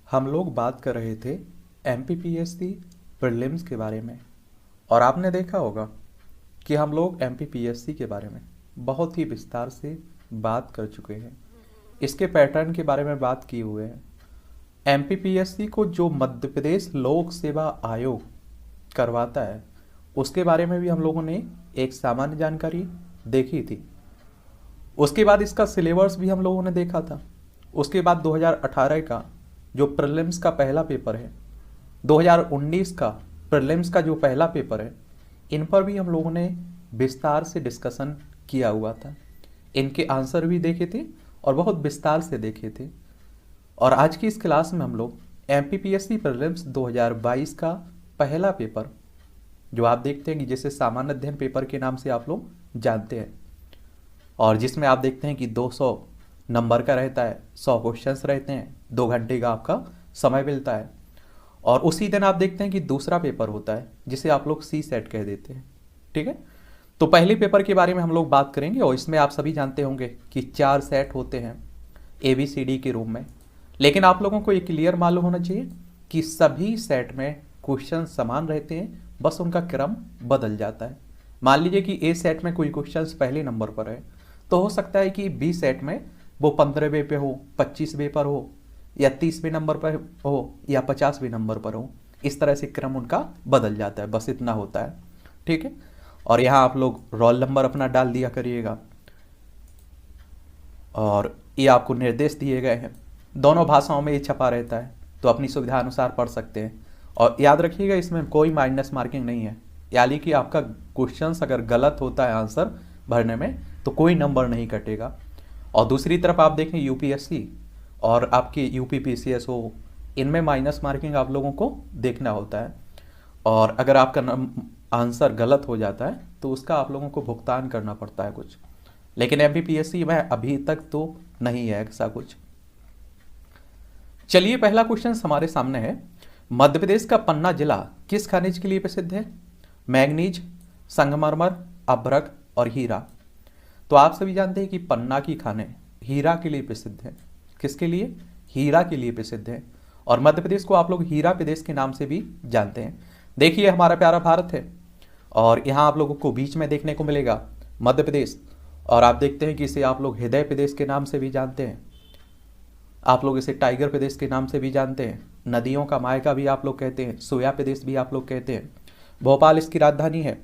हम लोग बात कर रहे थे एमपीपीएससी प्रीलिम्स के बारे में। और आपने देखा होगा कि हम लोग एमपीपीएससी के बारे में बहुत ही विस्तार से बात कर चुके हैं। इसके पैटर्न के बारे में बात किए हुए हैं। एमपीपीएससी को जो मध्य प्रदेश लोक सेवा आयोग करवाता है उसके बारे में भी हम लोगों ने एक सामान्य जानकारी देखी थी। उसके बाद इसका सिलेबस भी हम लोगों ने देखा था। उसके बाद 2018 का जो प्रीलिम्स का पहला पेपर है, 2019 का प्रीलिम्स का जो पहला पेपर है, इन पर भी हम लोगों ने विस्तार से डिस्कशन किया हुआ था। इनके आंसर भी देखे थे और बहुत विस्तार से देखे थे। और आज की इस क्लास में हम लोग एमपीपीएससी प्रीलिम्स 2022 का पहला पेपर, जो आप देखते हैं कि जिसे सामान्य अध्ययन पेपर के नाम से आप लोग जानते हैं, और जिसमें आप देखते हैं कि 200 नंबर का रहता है, 100 क्वेश्चंस रहते हैं, 2 घंटे का आपका समय मिलता है। और उसी दिन आप देखते हैं कि दूसरा पेपर होता है जिसे आप लोग सी सेट कह देते हैं। ठीक है, तो पहले पेपर के बारे में हम लोग बात करेंगे। और इसमें आप सभी जानते होंगे कि 4 सेट होते हैं ABCD के रूप में। लेकिन आप लोगों को ये क्लियर मालूम होना चाहिए कि सभी सेट में क्वेश्चन समान रहते हैं, बस उनका क्रम बदल जाता है। मान लीजिए कि A सेट में कोई क्वेश्चन पहले नंबर पर है, तो हो सकता है कि B सेट में वो 15वें पे हो, 25वें पर हो, या 30वें नंबर पर हो, या 50वें नंबर पर हो। इस तरह से क्रम उनका बदल जाता है, बस इतना होता है। ठीक है, और यहाँ आप लोग रोल नंबर अपना डाल दिया करिएगा। और ये आपको निर्देश दिए गए हैं, दोनों भाषाओं में ये छपा रहता है, तो अपनी सुविधा अनुसार पढ़ सकते हैं। और याद रखिएगा, इसमें कोई माइनस मार्किंग नहीं है, यानी कि आपका क्वेश्चन अगर गलत होता है आंसर भरने में तो कोई नंबर नहीं कटेगा। और दूसरी तरफ आप देखें यूपीएससी और आपके यूपीपीसीएस हो, इनमें माइनस मार्किंग आप लोगों को देखना होता है। और अगर आपका आंसर गलत हो जाता है तो उसका आप लोगों को भुगतान करना पड़ता है कुछ। लेकिन एमपीपीएससी में अभी तक तो नहीं है ऐसा कुछ। चलिए, पहला क्वेश्चन हमारे सामने है। मध्य प्रदेश का पन्ना जिला किस खनिज के लिए प्रसिद्ध है? मैग्नीज, संगमरमर, अभ्रक और हीरा। तो आप सभी जानते हैं कि पन्ना की खानें हीरा के लिए प्रसिद्ध है। किसके लिए? हीरा के लिए प्रसिद्ध है। और मध्य प्रदेश को आप लोग हीरा प्रदेश के नाम से भी जानते हैं। देखिए, हमारा प्यारा भारत है और यहाँ आप लोगों को बीच में देखने को मिलेगा मध्य प्रदेश। और आप देखते हैं कि इसे आप लोग हृदय प्रदेश के नाम से भी जानते हैं, आप लोग इसे टाइगर प्रदेश के नाम से भी जानते हैं, नदियों का मायका भी आप लोग कहते हैं, सोया प्रदेश भी आप लोग कहते हैं। भोपाल इसकी राजधानी है।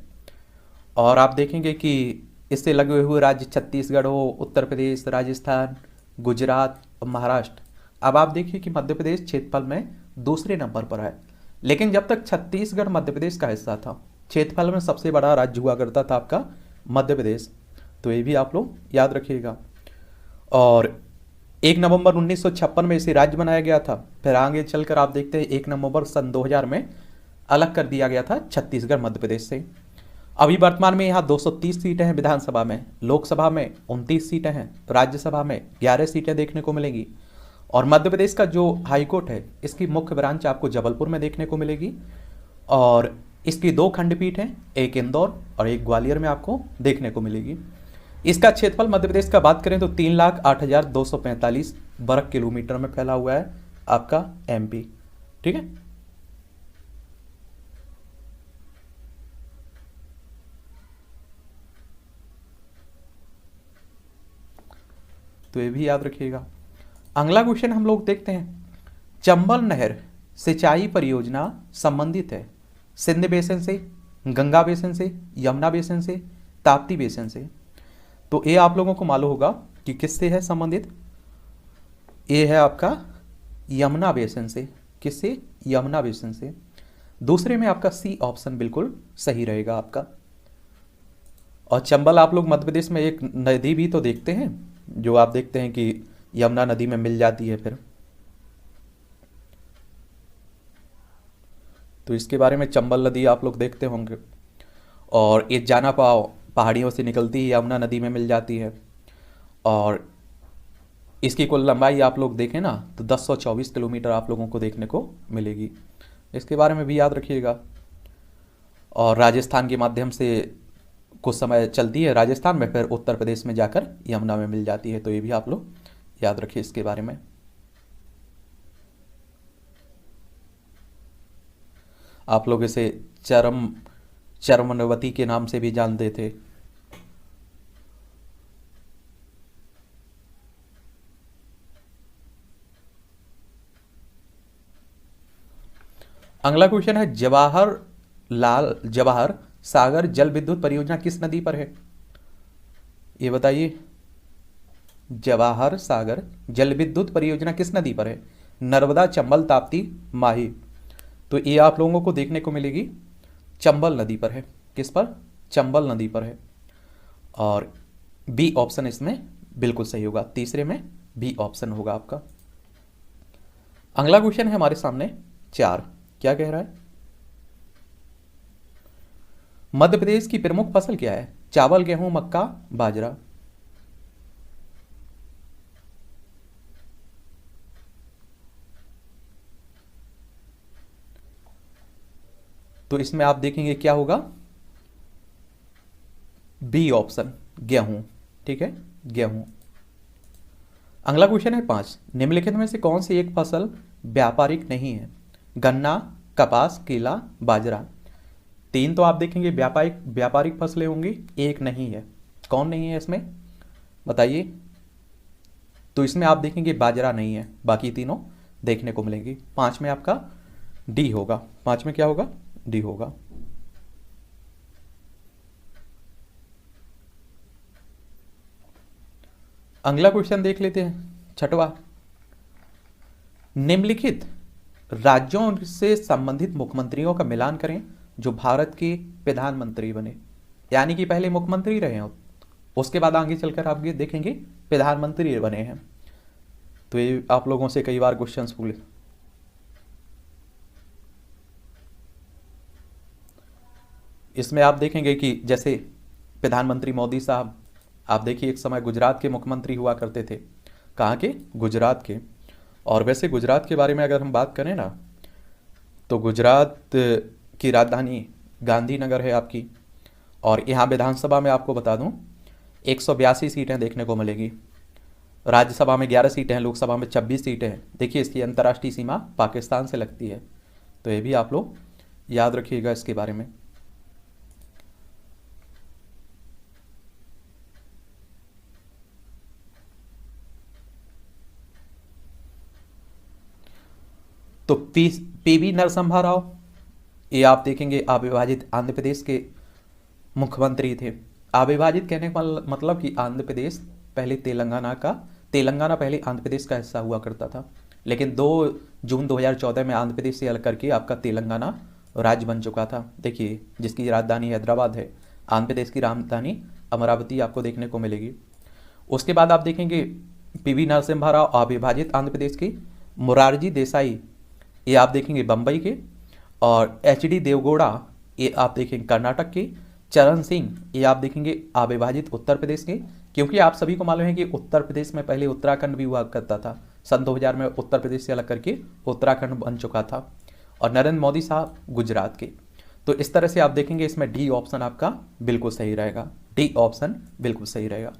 और आप देखेंगे कि इससे लगे हुए राज्य छत्तीसगढ़ हो, उत्तर प्रदेश, राजस्थान, गुजरात और महाराष्ट्र। अब आप देखिए कि मध्य प्रदेश क्षेत्रफल में दूसरे नंबर पर है। लेकिन जब तक छत्तीसगढ़ मध्य प्रदेश का हिस्सा था, क्षेत्रफल में सबसे बड़ा राज्य हुआ करता था आपका मध्य प्रदेश। तो ये भी आप लोग याद रखिएगा। और 1 नवंबर 1956 में इसे राज्य बनाया गया था। फिर आगे चलकर आप देखते हैं 1 नवंबर सन 2000 में अलग कर दिया गया था छत्तीसगढ़ मध्य प्रदेश से। अभी वर्तमान में यहाँ 230 सीटें हैं विधानसभा में, लोकसभा में 29 सीटें हैं, राज्यसभा में 11 सीटें देखने को मिलेंगी। और मध्य प्रदेश का जो हाईकोर्ट है, इसकी मुख्य ब्रांच आपको जबलपुर में देखने को मिलेगी। और इसकी 2 खंडपीठ हैं, एक इंदौर और एक ग्वालियर में आपको देखने को मिलेगी। इसका क्षेत्रफल मध्य प्रदेश का बात करें तो 3,08,245 वर्ग किलोमीटर में फैला हुआ है आपका एमपी। ठीक है, तो ये भी याद रखिएगा। अगला क्वेश्चन हम लोग देखते हैं। चंबल नहर सिंचाई परियोजना संबंधित है सिंध बेसिन से, गंगा बेसिन से, यमुना बेसिन से, ताप्ती बेसिन से। तो ये आप लोगों को मालूम होगा कि किससे है संबंधित। ये है आपका यमुना बेसिन से। किससे? यमुना बेसिन से। दूसरे में आपका सी ऑप्शन बिल्कुल सही रहेगा आपका। और चंबल आप लोग मध्य प्रदेश में एक नदी भी तो देखते हैं, जो आप देखते हैं कि यमुना नदी में मिल जाती है फिर। तो इसके बारे में चंबल नदी आप लोग देखते होंगे। और ये जाना पाओ पहाड़ियों से निकलती है, यमुना नदी में मिल जाती है। और इसकी कुल लंबाई आप लोग देखें ना तो 1024 किलोमीटर आप लोगों को देखने को मिलेगी। इसके बारे में भी याद रखिएगा। और राजस्थान के माध्यम से कुछ समय चलती है राजस्थान में, फिर उत्तर प्रदेश में जाकर यमुना में मिल जाती है। तो ये भी आप लोग याद रखिए इसके बारे में। आप लोग इसे चरमनवती के नाम से भी जानते थे। अगला क्वेश्चन है, जवाहर सागर जल विद्युत परियोजना किस नदी पर है? ये बताइए, जवाहर सागर जल विद्युत परियोजना किस नदी पर है? नर्मदा, चंबल, ताप्ती, माही। तो ये आप लोगों को देखने को मिलेगी चंबल नदी पर है। किस पर? चंबल नदी पर है। और बी ऑप्शन इसमें बिल्कुल सही होगा, तीसरे में बी ऑप्शन होगा आपका। अगला क्वेश्चन है हमारे सामने 4, क्या कह रहा है? मध्य प्रदेश की प्रमुख फसल क्या है? चावल, गेहूं, मक्का, बाजरा। तो इसमें आप देखेंगे क्या होगा, बी ऑप्शन, गेहूं। ठीक है, गेहूं। अगला क्वेश्चन है 5, निम्नलिखित में से कौन सी एक फसल व्यापारिक नहीं है? गन्ना, कपास, केला, बाजरा। 3 तो आप देखेंगे व्यापारिक व्यापारिक फसलें होंगी, एक नहीं है। कौन नहीं है इसमें, बताइए? तो इसमें आप देखेंगे बाजरा नहीं है, बाकी तीनों देखने को मिलेंगी। 5 में आपका डी होगा। 5 में क्या होगा? डी होगा। अगला क्वेश्चन देख लेते हैं 6वां, निम्नलिखित राज्यों से संबंधित मुख्यमंत्रियों का मिलान करें जो भारत के प्रधानमंत्री बने। यानी कि पहले मुख्यमंत्री रहे हैं, उसके बाद आगे चलकर आप ये देखेंगे प्रधानमंत्री बने हैं। तो ये आप लोगों से कई बार क्वेश्चन पूछे। इसमें आप देखेंगे कि जैसे प्रधानमंत्री मोदी साहब, आप देखिए एक समय गुजरात के मुख्यमंत्री हुआ करते थे। कहाँ के? गुजरात के। और वैसे गुजरात के बारे में अगर हम बात करें ना, तो गुजरात की राजधानी गांधीनगर है आपकी। और यहाँ विधानसभा में आपको बता दूँ 182 सीटें देखने को मिलेगी। राज्यसभा में 11 सीटें हैं, लोकसभा में 26 सीटें हैं। देखिए इसकी अंतर्राष्ट्रीय सीमा पाकिस्तान से लगती है, तो ये भी आप लोग याद रखिएगा इसके बारे में। तो पीवी नरसिम्हा राव, ये आप देखेंगे अविभाजित आंध्र प्रदेश के मुख्यमंत्री थे। अविभाजित कहने का मतलब कि आंध्र प्रदेश पहले तेलंगाना पहले आंध्र प्रदेश का हिस्सा हुआ करता था, लेकिन 2 जून 2014 में आंध्र प्रदेश से अलग करके आपका तेलंगाना राज्य बन चुका था। देखिए जिसकी राजधानी हैदराबाद है, आंध्र प्रदेश की राजधानी अमरावती आपको देखने को मिलेगी। उसके बाद आप देखेंगे पीवी नरसिम्हा राव अविभाजित आंध्र प्रदेश के, मोरारजी देसाई ये आप देखेंगे बम्बई के, और एच.डी. देवगौड़ा ये आप देखेंगे कर्नाटक के, चरण सिंह ये आप देखेंगे अविभाजित उत्तर प्रदेश के। क्योंकि आप सभी को मालूम है कि उत्तर प्रदेश में पहले उत्तराखंड भी हुआ करता था, सन 2000 में उत्तर प्रदेश से अलग करके उत्तराखंड बन चुका था। और नरेंद्र मोदी साहब गुजरात के। तो इस तरह से आप देखेंगे इसमें डी ऑप्शन आपका बिल्कुल सही रहेगा, डी ऑप्शन बिल्कुल सही रहेगा।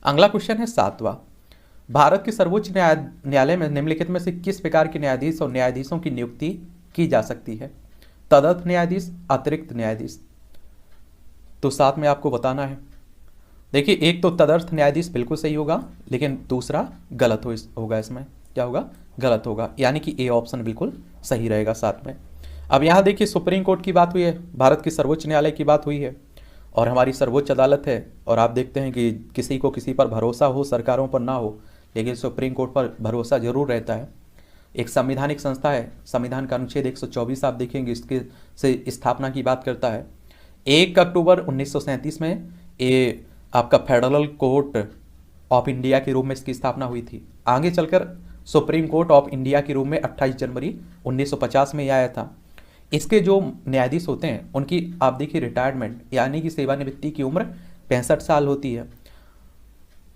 अगला क्वेश्चन है 7वां, भारत के सर्वोच्च न्यायालय में निम्नलिखित में से किस प्रकार के न्यायाधीश और न्यायाधीशों की नियुक्ति की जा सकती है? तदर्थ न्यायाधीश, अतिरिक्त न्यायाधीश। तो साथ में आपको बताना है। देखिए एक तो तदर्थ न्यायाधीश बिल्कुल सही होगा, लेकिन दूसरा गलत होगा। इसमें क्या होगा? गलत होगा, यानी कि ए ऑप्शन बिल्कुल सही रहेगा साथ में। अब यहाँ देखिए सुप्रीम कोर्ट की बात हुई है, भारत के सर्वोच्च न्यायालय की बात हुई है, और हमारी सर्वोच्च अदालत है। और आप देखते हैं कि किसी को किसी पर भरोसा हो, सरकारों पर ना हो, लेकिन सुप्रीम कोर्ट पर भरोसा जरूर रहता है। एक संवैधानिक संस्था है, संविधान का अनुच्छेद 124 आप देखेंगे इसके से स्थापना की बात करता है। 1 अक्टूबर 1937 में ये आपका फेडरल कोर्ट ऑफ इंडिया के रूप में इसकी स्थापना हुई थी। आगे चलकर सुप्रीम कोर्ट ऑफ इंडिया के रूप में 28 जनवरी 1950 में आया था। इसके जो न्यायाधीश होते हैं उनकी आप देखिए रिटायरमेंट यानी कि सेवानिवृत्ति की उम्र 65 साल होती है।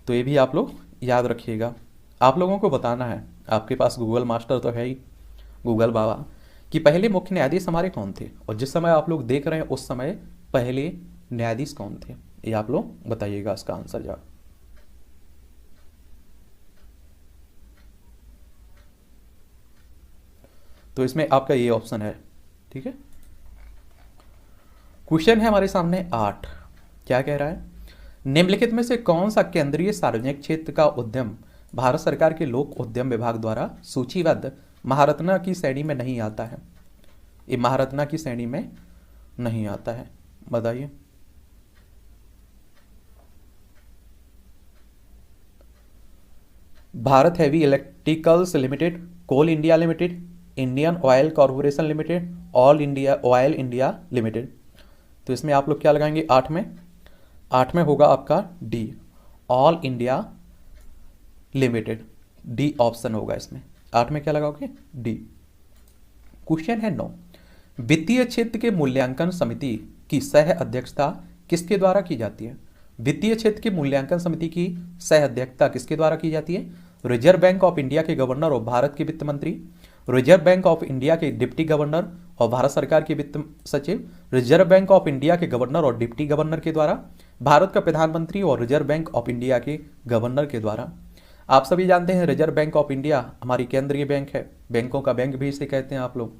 तो ये भी आप लोग याद रखिएगा। आप लोगों को बताना है, आपके पास गूगल मास्टर तो है ही, गूगल बाबा, कि पहले मुख्य न्यायाधीश हमारे कौन थे, और जिस समय आप लोग देख रहे हैं उस समय पहले न्यायाधीश कौन थे, ये आप लोग बताइएगा इसका आंसर जा। तो इसमें आपका ये ऑप्शन है, ठीक है। क्वेश्चन है हमारे सामने 8। क्या कह रहा है? निम्नलिखित में से कौन सा केंद्रीय सार्वजनिक क्षेत्र का उद्यम भारत सरकार के लोक उद्यम विभाग द्वारा सूचीबद्ध महारत्ना की श्रेणी में नहीं आता है? ये महारत्ना की श्रेणी में नहीं आता है, बताइए। Bharat heavy electricals limited, coal India limited, Indian oil corporation limited, all India oil India limited. तो इसमें आप लोग क्या लगाएंगे? 8 में होगा आपका D, all India limited. D option होगा इसमें। 8 में क्या लगाओगे? डी। क्वेश्चन है 9। वित्तीय क्षेत्र के मूल्यांकन समिति की सह अध्यक्षता किसके द्वारा की जाती है? वित्तीय क्षेत्र के मूल्यांकन समिति की सह अध्यक्षता किसके द्वारा की जाती है? रिजर्व बैंक ऑफ इंडिया के गवर्नर और भारत के वित्त मंत्री, रिजर्व बैंक ऑफ इंडिया के डिप्टी गवर्नर और भारत सरकार के वित्त सचिव, रिजर्व बैंक ऑफ इंडिया के गवर्नर और डिप्टी गवर्नर के द्वारा, भारत का प्रधानमंत्री और रिजर्व बैंक ऑफ इंडिया के गवर्नर के द्वारा। आप सभी जानते हैं रिजर्व बैंक ऑफ इंडिया हमारी केंद्रीय बैंक है, बैंकों का बैंक भी इसे कहते हैं आप लोग।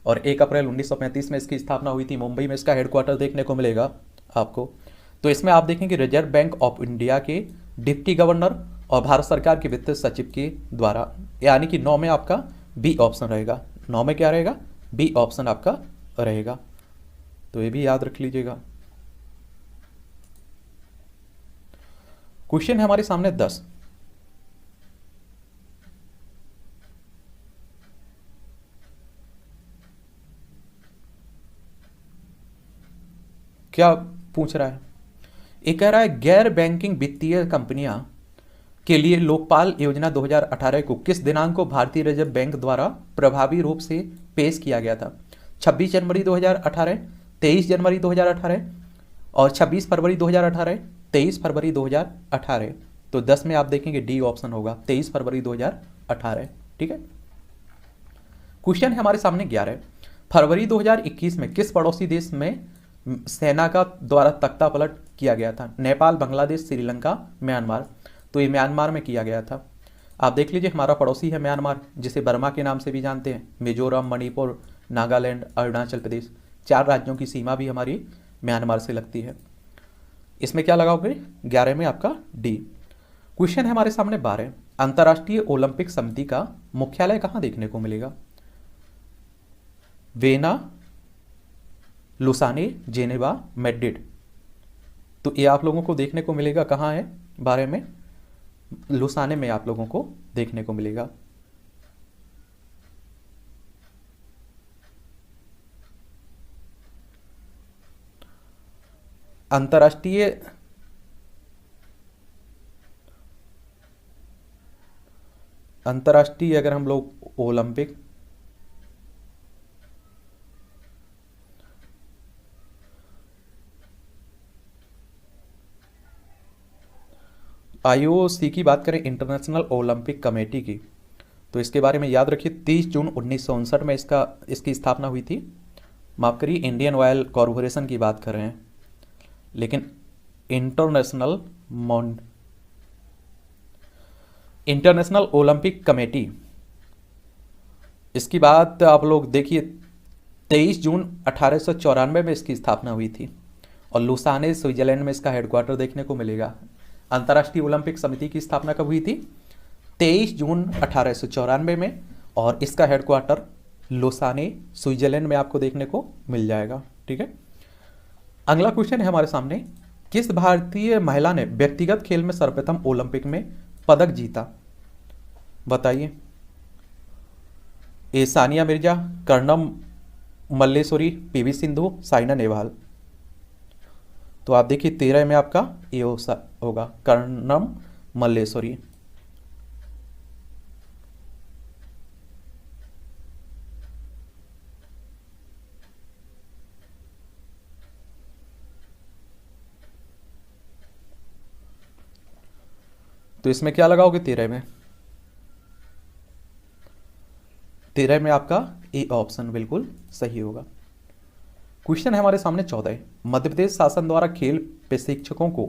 और 1 अप्रैल 1935 में इसकी स्थापना हुई थी। मुंबई में इसका हेडक्वार्टर देखने को मिलेगा आपको। तो इसमें आप देखेंगे रिजर्व बैंक ऑफ इंडिया के डिप्टी गवर्नर और भारत सरकार के वित्त सचिव के द्वारा, यानी कि 9 में आपका बी ऑप्शन रहेगा। 9 में क्या रहेगा? बी ऑप्शन आपका रहेगा। तो ये भी याद रख लीजिएगा। क्वेश्चन है हमारे सामने 10। क्या पूछ रहा है? ये कह रहा है गैर बैंकिंग वित्तीय कंपनियां के लिए लोकपाल योजना 2018 को किस दिनांक को भारतीय रिजर्व बैंक द्वारा प्रभावी रूप से पेश किया गया था? 26 जनवरी 2018, 23 जनवरी 2018 और 26 फरवरी 2018, 23 फरवरी 2018। तो 10 में आप देखेंगे डी ऑप्शन होगा, 23 फरवरी 2018। ठीक है। क्वेश्चन है हमारे सामने 11। फरवरी 2021 में किस पड़ोसी देश में सेना का द्वारा तख्ता पलट किया गया था? नेपाल, बांग्लादेश, श्रीलंका, म्यांमार। तो ये म्यांमार में किया गया था। आप देख लीजिए हमारा पड़ोसी है म्यांमार, जिसे बर्मा के नाम से भी जानते हैं। मिजोरम, मणिपुर, नागालैंड, अरुणाचल प्रदेश, 4 राज्यों की सीमा भी हमारी म्यांमार से लगती है। इसमें क्या लगाओगे? 11 में आपका डी। क्वेश्चन है हमारे सामने 12। अंतर्राष्ट्रीय ओलंपिक समिति का मुख्यालय कहाँ देखने को मिलेगा? Vena, Lausanne, Geneva, Madrid. तो ये आप लोगों को देखने को मिलेगा कहाँ है? 12 में लुसाने में आप लोगों को देखने को मिलेगा। अंतर्राष्ट्रीय अगर हम लोग ओलंपिक IOC की बात करें, इंटरनेशनल ओलंपिक कमेटी की, तो इसके बारे में याद रखिए 30 जून 1959 में इसकी स्थापना हुई थी। माफ करिए, इंडियन ऑयल कॉरपोरेशन की बात कर रहे हैं, लेकिन इंटरनेशनल ओलंपिक कमेटी, इसकी बात आप लोग देखिए 23 जून 1894 में इसकी स्थापना हुई थी और लुसाने स्विट्जरलैंड में इसका हेडक्वार्टर देखने को मिलेगा। अंतर्राष्ट्रीय ओलंपिक समिति की स्थापना कब हुई थी? 23 जून 1894 में, और इसका हेडक्वार्टर लुसाने स्विट्जरलैंड में आपको देखने को मिल जाएगा। ठीक है। अगला क्वेश्चन है हमारे सामने, किस भारतीय महिला ने व्यक्तिगत खेल में सर्वप्रथम ओलंपिक में पदक जीता? बताइए। ए सानिया मिर्जा, कर्णम मल्लेश्वरी, PV सिंधु, साइना नेहवाल। तो आप देखिए 13 में आपका ये होगा कर्णम मल्लेश्वरी। तो इसमें क्या लगाओगे? 13 में 13 में आपका ए ऑप्शन बिल्कुल सही होगा। क्वेश्चन है हमारे सामने 14। मध्य प्रदेश शासन द्वारा खेल प्रशिक्षकों को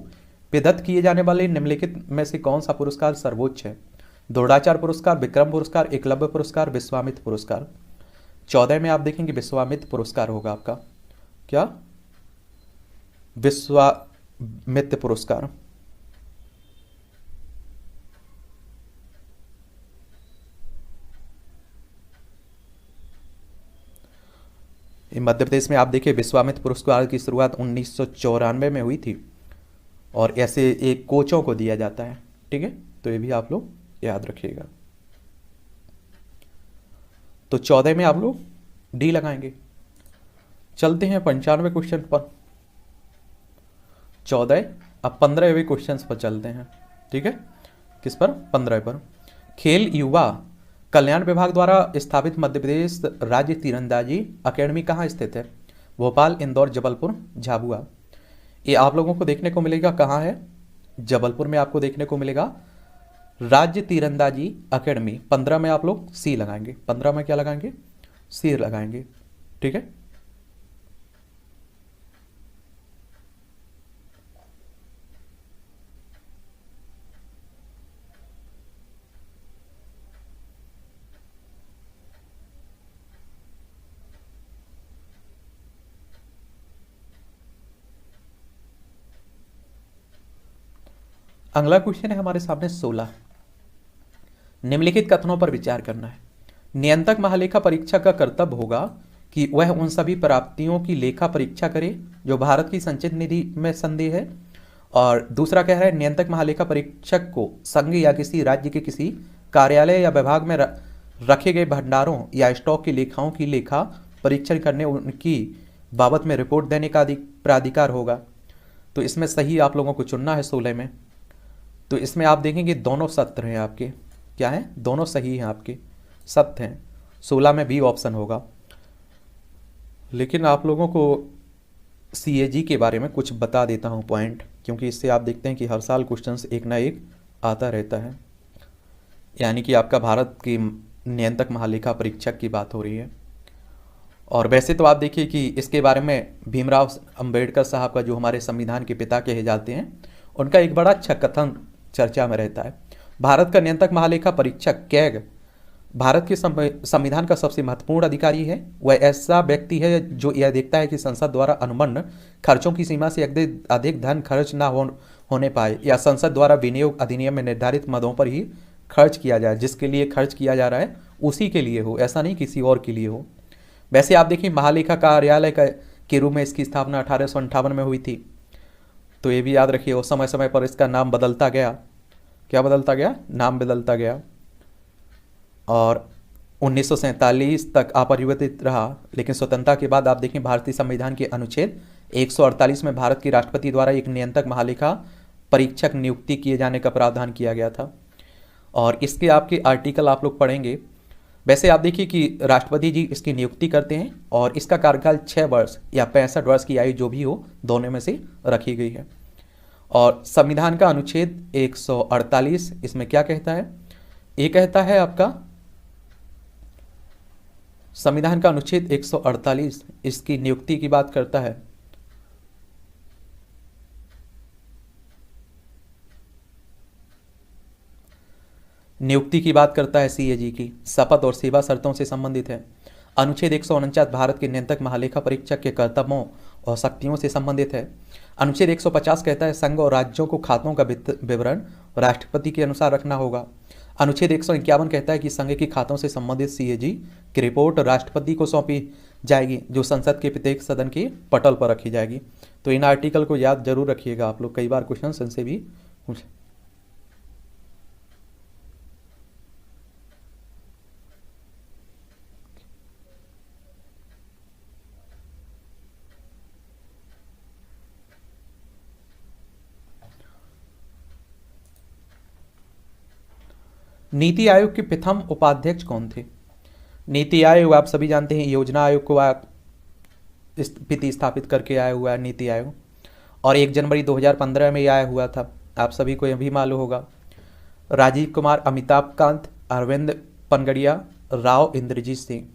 प्रदत्त किए जाने वाले निम्नलिखित में से कौन सा पुरस्कार सर्वोच्च है? द्रोणाचार्य पुरस्कार, विक्रम पुरस्कार, एकलव्य पुरस्कार, विश्वामित्र पुरस्कार। 14 में आप देखेंगे विश्वामित्र पुरस्कार होगा आपका। क्या? विश्वामित्र पुरस्कार? मध्य प्रदेश में आप देखिए विश्वामित्र पुरस्कार की शुरुआत 1994 में हुई थी और ऐसे एक कोचों को दिया जाता है। ठीक है, तो ये भी आप लोग याद रखिएगा। तो 14 में आप लोग डी लगाएंगे। चलते हैं 95 क्वेश्चन पर। 14 अब 15वें क्वेश्चन पर चलते हैं। ठीक है, किस पर? 15 पर। खेल युवा कल्याण विभाग द्वारा स्थापित मध्य प्रदेश राज्य तीरंदाजी अकेडमी कहाँ स्थित है? भोपाल, इंदौर, जबलपुर, झाबुआ। ये आप लोगों को देखने को मिलेगा कहाँ है? जबलपुर में आपको देखने को मिलेगा राज्य तीरंदाजी अकेडमी। 15 में आप लोग सी लगाएंगे। 15 में क्या लगाएंगे? सी लगाएंगे। ठीक है, अगला क्वेश्चन है हमारे सामने 16। निम्नलिखित कथनों पर विचार करना है। नियंत्रक महालेखा परीक्षक का कर्तव्य होगा कि वह उन सभी प्राप्तियों की लेखा परीक्षा करे जो भारत की संचित निधि में संदेह है। और दूसरा कह रहा है नियंत्रक महालेखा परीक्षक को संघ या किसी राज्य के किसी कार्यालय या विभाग में रखे गए भंडारों या स्टॉक की लेखाओं की लेखा परीक्षण करने उनकी बाबत में रिपोर्ट देने का प्राधिकार होगा। तो इसमें सही आप लोगों को चुनना है 16 में। तो इसमें आप देखेंगे दोनों सत्य हैं आपके। क्या है? दोनों सही हैं आपके, सत्य हैं। 16 में बी ऑप्शन होगा। लेकिन आप लोगों को CAG के बारे में कुछ बता देता हूं पॉइंट, क्योंकि इससे आप देखते हैं कि हर साल क्वेश्चंस एक ना एक आता रहता है। यानी कि आपका भारत की नियंत्रक महालेखा परीक्षक की बात हो रही है। और वैसे तो आप देखिए कि इसके बारे में भीमराव अंबेडकर साहब का, जो हमारे संविधान के पिता कहे जाते हैं, उनका एक बड़ा अच्छा कथन चर्चा में रहता है। भारत का नियंत्रक महालेखा परीक्षक कैग भारत के संविधान का सबसे महत्वपूर्ण अधिकारी है। वह ऐसा व्यक्ति है जो यह देखता है कि संसद द्वारा अनुबंध खर्चों की सीमा से अधिक धन खर्च न होने पाए या संसद द्वारा विनियोग अधिनियम में निर्धारित मदों पर ही खर्च किया जाए। जिसके लिए खर्च किया जा रहा है उसी के लिए हो, ऐसा नहीं किसी और के लिए हो। वैसे आप देखिए महालेखा कार्यालय के रूप में इसकी स्थापना 1858 में हुई थी। तो ये भी याद रखिए, वो समय समय पर इसका नाम बदलता गया। क्या बदलता गया? नाम बदलता गया। और 1947 तक अपरिवर्तित रहा। लेकिन स्वतंत्रता के बाद आप देखें भारतीय संविधान के अनुच्छेद 148 में भारत के राष्ट्रपति द्वारा एक नियंत्रक महालेखा परीक्षक नियुक्ति किए जाने का प्रावधान किया गया था। और इसके आपके आर्टिकल आप लोग पढ़ेंगे। वैसे आप देखिए कि राष्ट्रपति जी इसकी नियुक्ति करते हैं और इसका कार्यकाल 6 वर्ष या 65 वर्ष की आयु जो भी हो, दोनों में से रखी गई है। और संविधान का अनुच्छेद 148 इसमें क्या कहता है? ये कहता है आपका संविधान का अनुच्छेद 148 इसकी नियुक्ति की बात करता है। नियुक्ति की बात करता है CAG की, शपथ और सेवा शर्तों से संबंधित है। अनुच्छेद 149 भारत के नियंत्रक महालेखा परीक्षक के कर्तव्यों और शक्तियों से संबंधित है। अनुच्छेद 150 कहता है संघ और राज्यों को खातों का विवरण राष्ट्रपति के अनुसार रखना होगा। अनुच्छेद 151 कहता है कि संघ के खातों से संबंधित CAG की रिपोर्ट राष्ट्रपति को सौंपी जाएगी, जो संसद के प्रत्येक सदन के पटल पर रखी जाएगी। तो इन आर्टिकल को याद जरूर रखिएगा आप लोग, कई बार क्वेश्चन इनसे भी पूछे। नीति आयोग के प्रथम उपाध्यक्ष कौन थे? नीति आयोग आप सभी जानते हैं योजना आयोग को स्थापित करके आया हुआ है नीति आयोग, और 1 जनवरी 2015 में यह आया हुआ था। आप सभी को यह भी मालूम होगा। राजीव कुमार, अमिताभ कांत, अरविंद पनगड़िया, राव इंद्रजीत सिंह।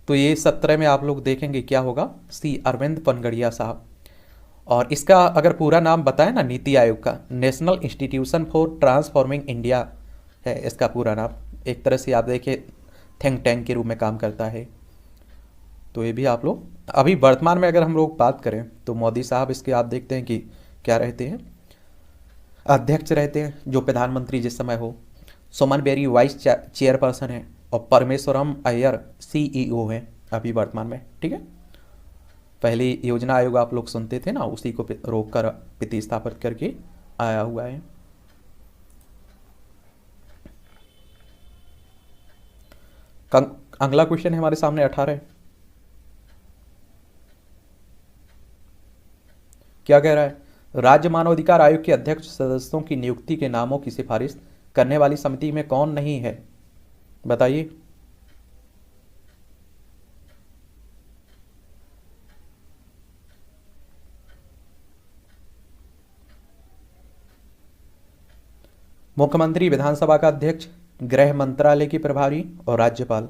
तो ये 17 में आप लोग देखेंगे क्या होगा? सी, अरविंद पनगड़िया साहब। और इसका अगर पूरा नाम बताएं ना, नीति आयोग का national institution for transforming India है इसका पूरा नाम। एक तरह से आप देखिए थिंक टैंक के रूप में काम करता है। तो ये भी आप लोग, अभी वर्तमान में अगर हम लोग बात करें तो मोदी साहब इसके आप देखते हैं कि क्या रहते हैं, अध्यक्ष रहते हैं, जो प्रधानमंत्री जिस समय हो। सुमन बेरी वाइस चेयरपर्सन है और परमेश्वरम अय्यर सीईओ हैं अभी वर्तमान में, ठीक है। पहले योजना आयोग आप लोग सुनते थे ना, उसी को रोक कर प्रतिस्थापित करके आया हुआ है। अगला क्वेश्चन है हमारे सामने 18। क्या कह रहा है? राज्य मानवाधिकार आयोग के अध्यक्ष सदस्यों की नियुक्ति के नामों की सिफारिश करने वाली समिति में कौन नहीं है? बताइए। मुख्यमंत्री, विधानसभा का अध्यक्ष, गृह मंत्रालय की प्रभारी और राज्यपाल।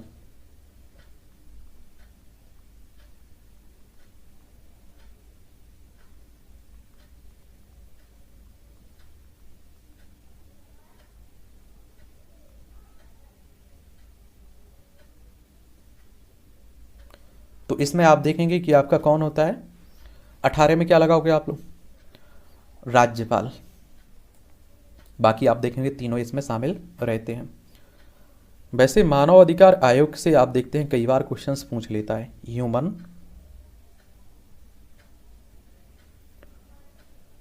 तो इसमें आप देखेंगे कि आपका कौन होता है। 18 में क्या लगाओगे आप लोग? राज्यपाल। बाकी आप देखेंगे तीनों इसमें शामिल रहते हैं। वैसे मानव अधिकार आयोग से आप देखते हैं कई बार क्वेश्चंस पूछ लेता है। ह्यूमन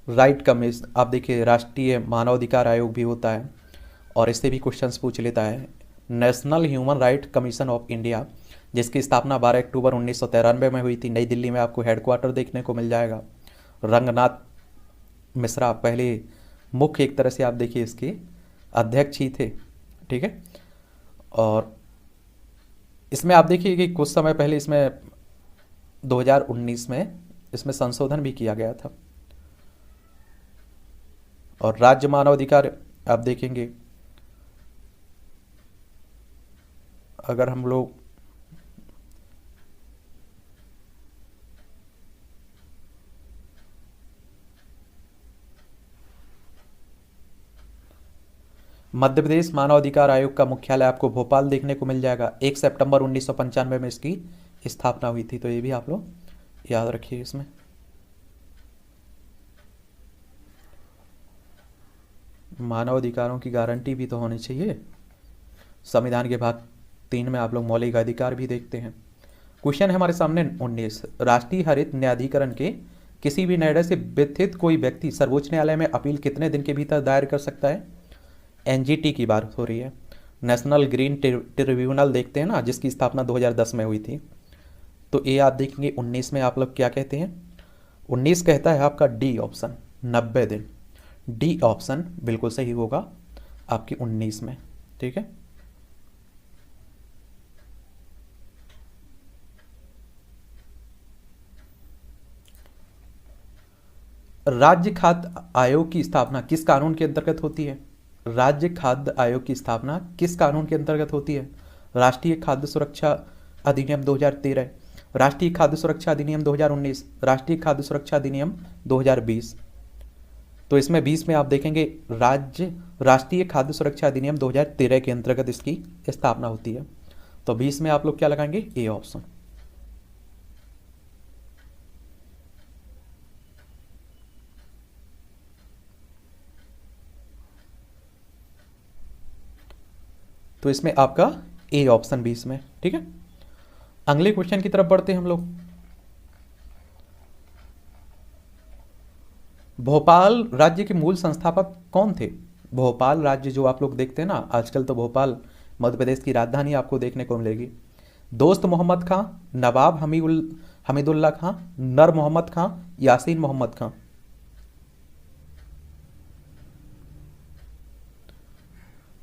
राइट कमीशन, आप देखिए राष्ट्रीय मानवाधिकार आयोग भी होता है और इससे भी क्वेश्चंस पूछ लेता है। National human right commission of India, जिसकी स्थापना 12 अक्टूबर 1993 में हुई थी, नई दिल्ली में आपको हेडक्वार्टर देखने को मिल जाएगा। रंगनाथ मिश्रा पहले मुख्य एक तरह से आप देखिए इसके अध्यक्ष ही थे, ठीक है। और इसमें आप देखिए कि कुछ समय पहले इसमें 2019 में इसमें संशोधन भी किया गया था। और राज्य मानवाधिकार आप देखेंगे, अगर हम लोग मध्य प्रदेश मानवाधिकार आयोग का मुख्यालय आपको भोपाल देखने को मिल जाएगा। 1 सितंबर 1995 में इसकी स्थापना हुई थी, तो ये भी आप लोग याद रखिए। इसमें मानवाधिकारों की गारंटी भी तो होनी चाहिए। संविधान के भाग 3 में आप लोग मौलिक अधिकार भी देखते हैं। क्वेश्चन है हमारे सामने 19। राष्ट्रीय हरित न्यायाधिकरण के किसी भी निर्णय से व्यथित कोई व्यक्ति सर्वोच्च न्यायालय में अपील कितने दिन के भीतर दायर कर सकता है? एनजीटी की बात हो रही है। नेशनल ग्रीन ट्रिब्यूनल देखते हैं ना, जिसकी स्थापना 2010 में हुई थी। तो ये आप देखेंगे 19 में आप लोग क्या कहते हैं? 19 कहता है आपका डी ऑप्शन, 90 दिन। डी ऑप्शन बिल्कुल सही होगा आपकी 19 में, ठीक है। राज्य खाद्य आयोग की स्थापना किस कानून के अंतर्गत होती है? राज्य खाद्य आयोग की स्थापना किस कानून के अंतर्गत होती है? राष्ट्रीय खाद्य सुरक्षा अधिनियम 2013, राष्ट्रीय खाद्य सुरक्षा अधिनियम 2019, राष्ट्रीय खाद्य सुरक्षा अधिनियम 2020। तो इसमें 20 में आप देखेंगे राष्ट्रीय खाद्य सुरक्षा अधिनियम 2013 के अंतर्गत इसकी स्थापना होती है। तो 20 में आप लोग क्या लगाएंगे? A option. तो इसमें आपका ए ऑप्शन 20 में, ठीक है। अगले क्वेश्चन की तरफ बढ़ते हैं हम लोग। भोपाल राज्य के मूल संस्थापक कौन थे? भोपाल राज्य जो आप लोग देखते हैं ना, आजकल तो भोपाल मध्य प्रदेश की राजधानी आपको देखने को मिलेगी। दोस्त मोहम्मद खां, नवाब हमीदुल्ला खां, नर मोहम्मद खां, यासीन मोहम्मद खां।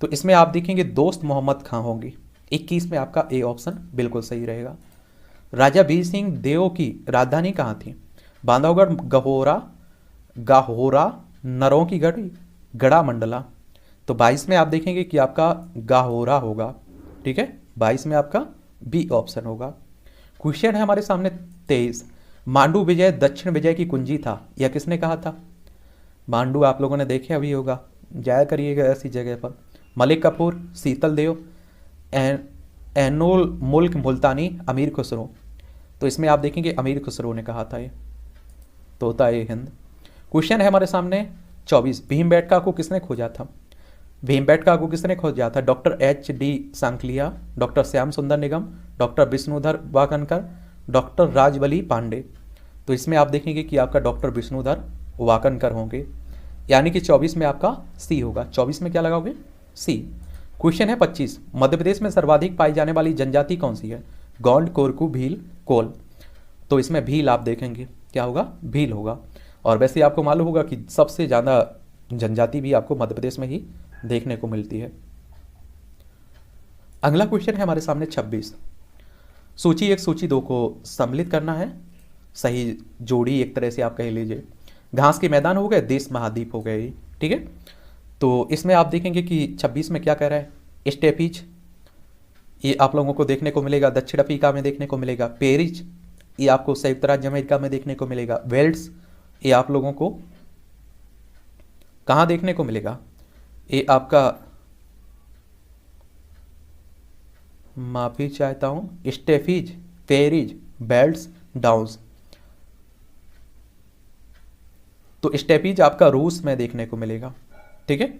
तो इसमें आप देखेंगे दोस्त मोहम्मद खां होंगी। 21 में आपका ए ऑप्शन बिल्कुल सही रहेगा। राजा वीर सिंह देव की राजधानी कहाँ थी? बांधवगढ़, गाहोरा, नरों की गढ़ी, गढ़ा मंडला। तो 22 में आप देखेंगे कि आपका गाहोरा होगा, ठीक है। 22 में आपका बी ऑप्शन होगा। क्वेश्चन है हमारे सामने 23। मांडू विजय दक्षिण विजय की कुंजी था, यह किसने कहा था? मांडू आप लोगों ने देखे अभी होगा, जाया करिएगा ऐसी जगह पर। मलिक कपूर, शीतल देव, एनोल मुल्क मुल्तानी, अमीर खुसरो। तो इसमें आप देखेंगे अमीर खुसरो ने कहा था ये तोता ए हिंद। क्वेश्चन है हमारे सामने 24, भीमबेटका को किसने खोजा था? भीमबेटका को किसने खोजा था? Doctor H D Sankalia, doctor Shyam सुंदर निगम, डॉक्टर विष्णुधर वाकनकर, डॉक्टर राजबली पांडे। तो इसमें आप देखेंगे कि आपका डॉक्टर विष्णुधर वाकनकर होंगे, यानी कि 24 में आपका सी होगा। 24 में क्या लगाओगे? सी। क्वेश्चन है 25, मध्य प्रदेश में सर्वाधिक पाई जाने वाली जनजाति कौन सी है? गोंड, कोरकू, भील, कोल। तो इसमें भील आप देखेंगे, क्या होगा? भील होगा। और वैसे आपको मालूम होगा कि सबसे ज़्यादा जनजाति भी आपको मध्य प्रदेश में ही देखने को मिलती है। अगला क्वेश्चन है हमारे सामने 26, सूची 1 सूची 2 को सम्मिलित करना है, सही जोड़ी एक तरह से आप कह लीजिए। घास के मैदान हो गए, देश महाद्वीप हो गए, ठीक है। तो इसमें आप देखेंगे कि 26 में क्या कह रहा है? स्टेपीज, ये आप लोगों को देखने को मिलेगा दक्षिण अफ्रीका में देखने को मिलेगा। पेरिज, ये आपको संयुक्त राज्य अमेरिका में देखने को मिलेगा। वेल्स, ये आप लोगों को कहाँ देखने को मिलेगा? ये आपका, माफी चाहता हूं, स्टेफीज, पेरिज, बेल्ट्स, डाउन्स। तो स्टेपीज आपका रूस में देखने को मिलेगा, ठीक है।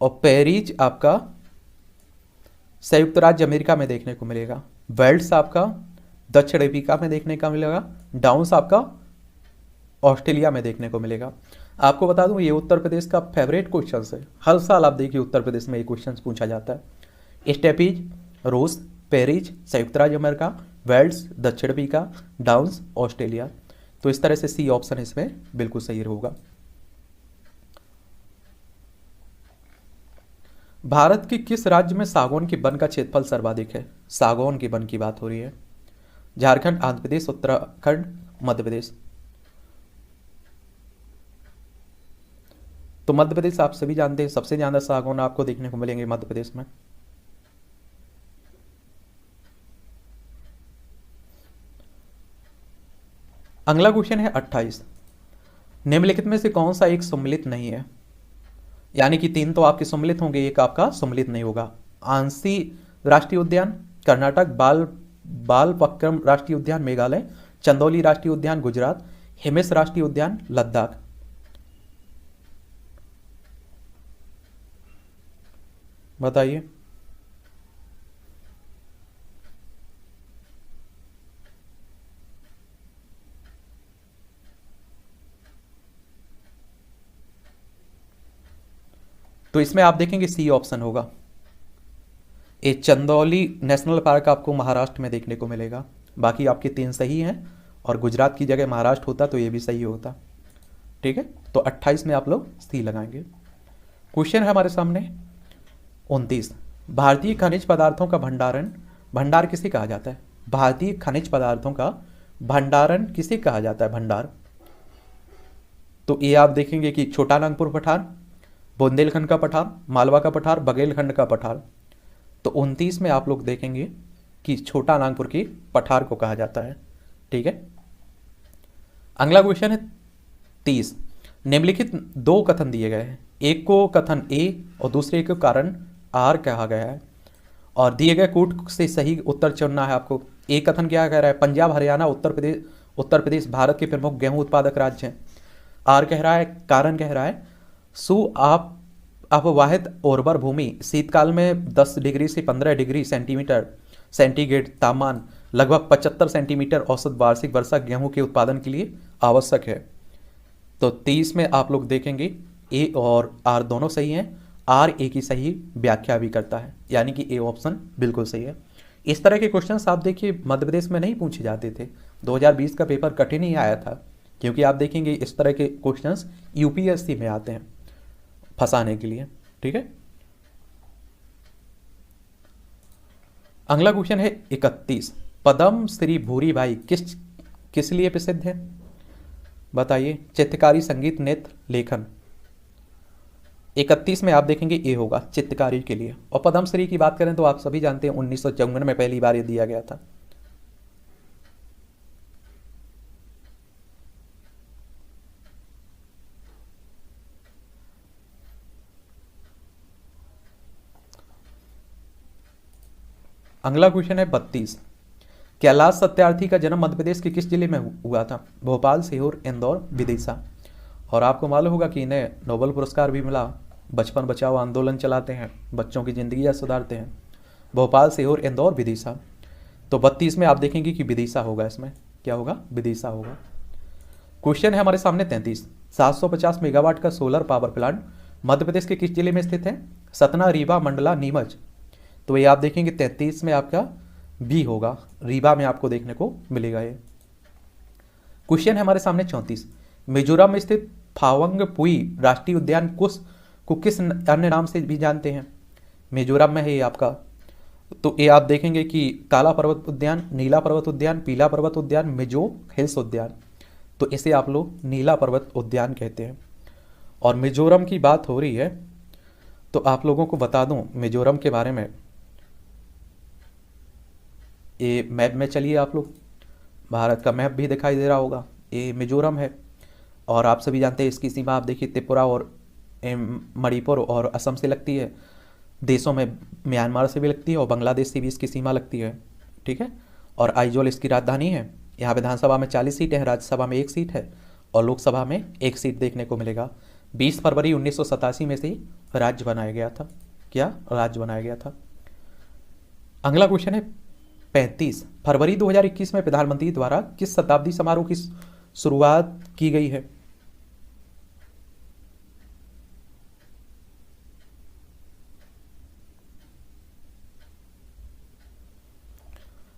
और पेरिज आपका संयुक्त राज्य अमेरिका में देखने को मिलेगा। बेल्ट्स आपका दक्षिण अफ्रीका में देखने का मिलेगा। डाउन्स आपका ऑस्ट्रेलिया में देखने को मिलेगा। आपको बता दूं ये उत्तर प्रदेश का फेवरेट क्वेश्चन है, हर साल आप देखिए उत्तर प्रदेश में ये क्वेश्चन पूछा जाता है। स्टेपीज रूस, पेरिज संयुक्त राज्य अमेरिका, वेल्स दक्षिण अफ्रीका, डाउन्स ऑस्ट्रेलिया। तो इस तरह से सी ऑप्शन इसमें बिल्कुल सही होगा। भारत के किस राज्य में सागौन के वन का क्षेत्रफल सर्वाधिक है? सागौन के वन की बात हो रही है। झारखंड, आंध्र प्रदेश, उत्तराखंड, मध्य प्रदेश। तो मध्य प्रदेश आप सभी जानते हैं सबसे ज्यादा सागौन आपको देखने को मिलेंगे मध्य प्रदेश में। अगला क्वेश्चन है 28, निम्नलिखित में से कौन सा एक सम्मिलित नहीं है? यानी कि 3 तो आपके सम्मिलित होंगे, एक आपका सम्मिलित नहीं होगा। आंसी राष्ट्रीय उद्यान कर्नाटक, बालपक्रम राष्ट्रीय उद्यान मेघालय, चंदौली राष्ट्रीय उद्यान गुजरात, हिमेश राष्ट्रीय उद्यान लद्दाख। बताइए। तो इसमें आप देखेंगे सी ऑप्शन होगा। ये चंदौली नेशनल पार्क आपको महाराष्ट्र में देखने को मिलेगा। बाकी आपके 3 सही हैं और गुजरात की जगह महाराष्ट्र होता तो ये भी सही होता, ठीक है। तो 28 में आप लोग सी लगाएंगे। क्वेश्चन है हमारे सामने 29, भारतीय खनिज पदार्थों का भंडार किसे कहा जाता है? भारतीय खनिज पदार्थों का भंडारण किसे कहा जाता है? भंडार। तो ये आप देखेंगे कि छोटा नागपुर पठार, बुंदेलखंड का पठार, मालवा का पठार, बघेलखंड का पठार। तो 29 में आप लोग देखेंगे कि छोटा नागपुर की पठार को कहा जाता है, ठीक है। अगला क्वेश्चन है 30, निम्नलिखित 2 कथन दिए गए हैं, एक को कथन ए और दूसरे को कारण आर कहा गया है और दिए गए कूट से सही उत्तर चुनना है आपको। एक कथन क्या कह रहा है? पंजाब, हरियाणा, उत्तर प्रदेश भारत के प्रमुख गेहूं उत्पादक राज्य हैं। आर कह रहा है, कारण कह रहा है अपवाहित उर्वर भूमि शीतकाल में 10 डिग्री से 15 डिग्री सेंटीग्रेड तापमान लगभग 75 सेंटीमीटर औसत वार्षिक वर्षा गेहूं के उत्पादन के लिए आवश्यक है। तो 30 में आप लोग देखेंगे ए और आर दोनों सही हैं। आर ए की सही व्याख्या भी करता है, यानी कि ए ऑप्शन बिल्कुल सही है। इस तरह के क्वेश्चंस आप देखिए मध्य प्रदेश में नहीं पूछे जाते थे। 2020 का पेपर कठिन ही आया था, क्योंकि आप देखेंगे इस तरह के क्वेश्चंस यूपीएससी में आते हैं फंसाने के लिए, ठीक है। अगला क्वेश्चन है 31, पद्म श्री भूरी बाई किस लिए प्रसिद्ध है? बताइए। चित्रकारी, संगीत, नृत्य, लेखन। 31 में आप देखेंगे ए होगा, चित्रकारी के लिए। और पद्मश्री की बात करें तो आप सभी जानते हैं 1954 में पहली बार ये दिया गया था। अगला क्वेश्चन है 32, कैलाश सत्यार्थी का जन्म मध्य प्रदेश के किस जिले में हुआ था? भोपाल, सीहोर, इंदौर, विदिशा। और आपको मालूम होगा कि इन्हें नोबेल पुरस्कार भी मिला। बचपन बचाओ आंदोलन चलाते हैं, बच्चों की जिंदगी सुधारते हैं। भोपाल, सीहोर, इंदौर, विदिशा। तो 32 में आप देखेंगे कि विदिशा होगा। इसमें क्या होगा? विदिशा होगा। क्वेश्चन है हमारे सामने 33। 750 मेगावाट का solar power plant Madhya Pradesh के किस जिले में स्थित है? सतना, रीवा, मंडला, नीमच। तो ये आप देखेंगे 33 में आपका बी होगा, रीवा में आपको देखने को मिलेगा ये। क्वेश्चन है हमारे सामने 34। मिजोरम में स्थित फावंगपुई राष्ट्रीय उद्यान को किस अन्य नाम से भी जानते हैं? मिजोरम में है ये आपका। तो ये आप देखेंगे कि काला पर्वत उद्यान, नीला पर्वत उद्यान, पीला पर्वत उद्यान, मिजो हिल्स उद्यान। तो इसे आप लोग नीला पर्वत उद्यान कहते हैं। और मिजोरम की बात हो रही है तो आप लोगों को बता दूं मिजोरम के बारे में। ये मैप में चलिए, आप लोग भारत का मैप भी दिखाई दे रहा होगा, ये मिजोरम है। और आप सभी जानते हैं इसकी सीमा आप देखिए त्रिपुरा और मणिपुर और असम से लगती है। देशों में म्यांमार से भी लगती है और बांग्लादेश से भी इसकी सीमा लगती है। ठीक है। और आइजोल इसकी राजधानी है। यहाँ विधानसभा में 40 सीटें हैं, राज्यसभा में 1 सीट है और लोकसभा में 1 सीट देखने को मिलेगा। 20 फरवरी 1987 में से राज्य बनाया गया था। क्या राज्य बनाया गया था? अगला क्वेश्चन है 35। फरवरी 2021 में प्रधानमंत्री द्वारा किस शताब्दी समारोह की शुरुआत की गई है?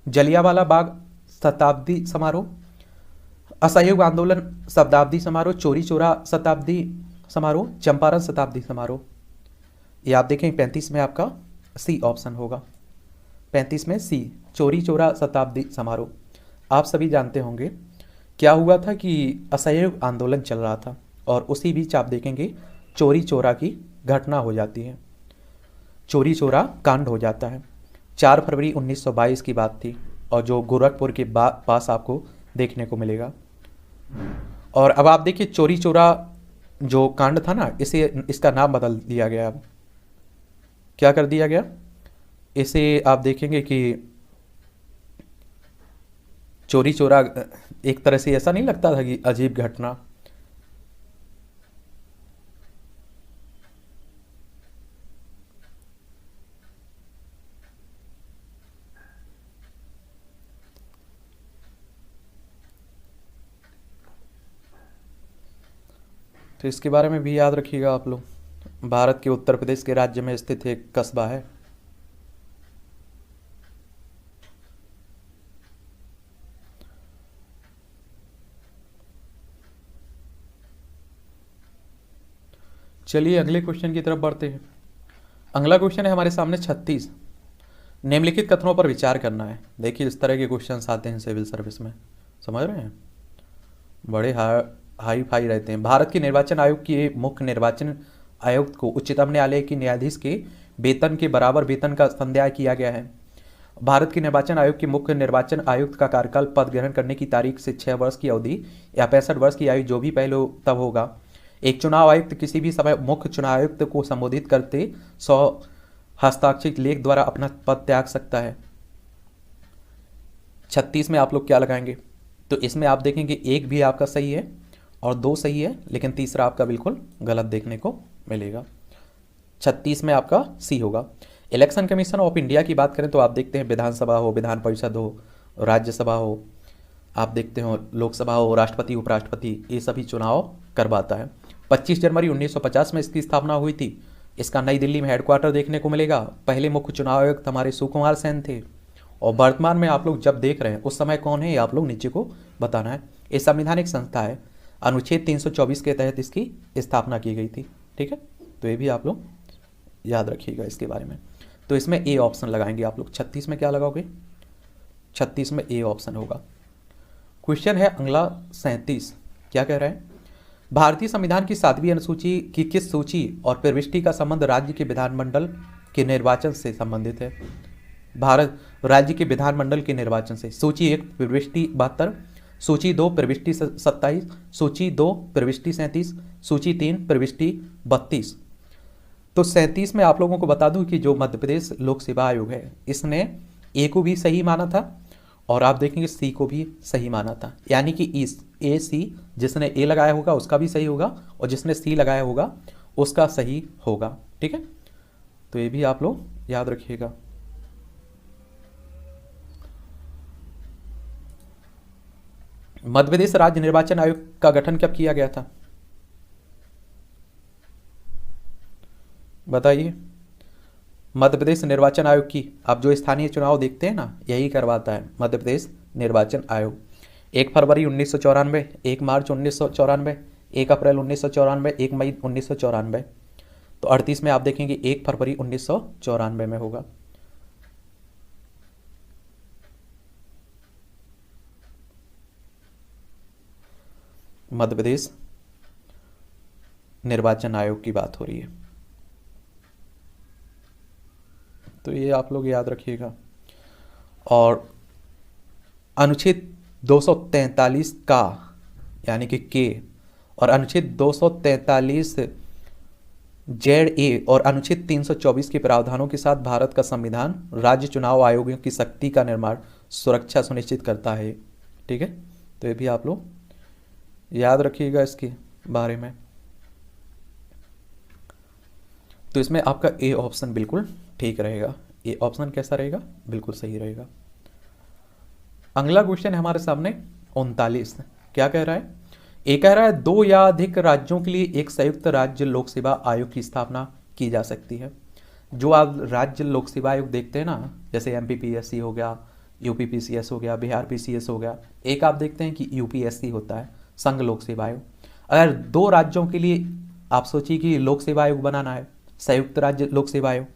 जलियांवाला बाग शताब्दी समारोह, असहयोग आंदोलन शताब्दी समारोह, चोरी चौरा शताब्दी समारोह, चंपारण शताब्दी समारोह। ये आप देखें 35 में आपका सी ऑप्शन होगा। 35 में सी, चोरी चौरा शताब्दी समारोह। आप सभी जानते होंगे क्या हुआ था कि असहयोग आंदोलन चल रहा था और उसी बीच आप देखेंगे चोरी चौरा की घटना हो जाती है, चोरी चौरा कांड हो जाता है। 4 फरवरी 1922 की बात थी और जो गोरखपुर के पास आपको देखने को मिलेगा। और अब आप देखिए चोरी चौरा जो कांड था ना, इसका नाम बदल दिया गया। अब क्या कर दिया गया? इसे आप देखेंगे कि चोरी चौरा एक तरह से ऐसा नहीं लगता था कि अजीब घटना। तो इसके बारे में भी याद रखिएगा आप लोग। भारत के उत्तर प्रदेश के राज्य में स्थित एक कस्बा है। चलिए अगले क्वेश्चन की तरफ बढ़ते हैं। अगला क्वेश्चन है हमारे सामने 36। निम्नलिखित कथनों पर विचार करना है। देखिए इस तरह के क्वेश्चंस आते हैं सिविल सर्विस में, समझ रहे हैं, बड़े हाई फाई रहते हैं। भारत के निर्वाचन आयोग के मुख्य निर्वाचन आयुक्त को उच्चतम न्यायालय के न्यायाधीश के वेतन के बराबर वेतन का संदेह किया गया है। भारत के निर्वाचन आयोग के मुख्य निर्वाचन आयुक्त का कार्यकाल पद ग्रहण करने की तारीख से 6 वर्ष की अवधि या 65 वर्ष की आयु जो भी पहले तब होगा। एक चुनाव आयुक्त किसी भी समय मुख्य चुनाव आयुक्त को संबोधित करते 100 हस्ताक्षरित लेख द्वारा अपना पद त्याग सकता है। 36 में आप लोग क्या लगाएंगे? तो इसमें आप देखेंगे एक भी आपका सही है और 2 सही है, लेकिन तीसरा आपका बिल्कुल गलत देखने को मिलेगा। 36 में आपका सी होगा। इलेक्शन कमीशन ऑफ इंडिया की बात करें तो आप देखते हैं विधानसभा हो, विधान परिषद हो, राज्यसभा हो, आप देखते हो लोकसभा हो, राष्ट्रपति उपराष्ट्रपति, ये सभी चुनाव करवाता है। 25 जनवरी 1950 में इसकी स्थापना हुई थी। इसका नई दिल्ली में हेडक्वार्टर देखने को मिलेगा। पहले मुख्य चुनाव आयुक्त हमारे सुकुमार सेन थे और वर्तमान में आप लोग जब देख रहे हैं उस समय कौन है ये आप लोग नीचे को बताना है। ये संवैधानिक संस्था है, अनुच्छेद 324 के तहत इसकी स्थापना की गई थी। ठीक है, तो ये भी आप लोग याद रखिएगा इसके बारे में। तो इसमें ए ऑप्शन लगाएंगे आप लोग। 36 में क्या लगाओगे? 36 में ए ऑप्शन होगा। क्वेश्चन है अगला 37। क्या कह रहे हैं? भारतीय संविधान की 7वीं अनुसूची की किस सूची और प्रविष्टि का संबंध राज्य के विधानमंडल के निर्वाचन से संबंधित है? भारत राज्य के विधानमंडल के निर्वाचन से। सूची 1 प्रविष्टि 72, सूची 2 प्रविष्टि 27, सूची 2 प्रविष्टि 37, सूची 3 प्रविष्टि 32। तो 37 में आप लोगों को बता दूं कि जो मध्य प्रदेश लोक सेवा आयोग है इसने ए को भी सही माना था और आप देखेंगे सी को भी सही माना था, यानी कि इस ए सी, जिसने ए लगाया होगा उसका भी सही होगा और जिसने सी लगाया होगा उसका सही होगा। ठीक है, तो ये भी आप लोग याद रखिएगा। मध्य प्रदेश राज्य निर्वाचन आयोग का गठन कब किया गया था, बताइए। मध्य प्रदेश निर्वाचन आयोग की, आप जो स्थानीय चुनाव देखते हैं ना, यही करवाता है मध्य प्रदेश निर्वाचन आयोग। 1 फरवरी 1994, 1 मार्च 1994, 1 अप्रैल 1994, 1 मई 1994। तो 38 में आप देखेंगे 1 फरवरी 1994 में होगा। मध्य प्रदेश निर्वाचन आयोग की बात हो रही है, तो ये आप लोग याद रखिएगा। और अनुच्छेद 243 का, यानी कि के, और अनुच्छेद 243 जेड ए और अनुच्छेद 324 के प्रावधानों के साथ भारत का संविधान राज्य चुनाव आयोगों की शक्ति का निर्माण सुरक्षा सुनिश्चित करता है। ठीक है, तो ये भी आप लोग याद रखिएगा इसके बारे में। तो इसमें आपका ए ऑप्शन बिल्कुल ठीक रहेगा। ए ऑप्शन कैसा रहेगा, बिल्कुल सही रहेगा। अगला क्वेश्चन है हमारे सामने 39। क्या कह रहा है, ए कह रहा है 2 या अधिक राज्यों के लिए एक संयुक्त राज्य लोक सेवा आयोग की स्थापना की जा सकती है। जो आप राज्य लोक सेवा आयोग देखते हैं ना, जैसे MPPSC हो गया, UPPCS हो गया, बिहार PCS हो गया, एक आप देखते हैं कि UPSC होता है, संघ लोक सेवा आयोग। अगर 2 राज्यों के लिए आप सोचिए कि लोक सेवा आयोग बनाना है, संयुक्त राज्य लोक सेवा आयोग,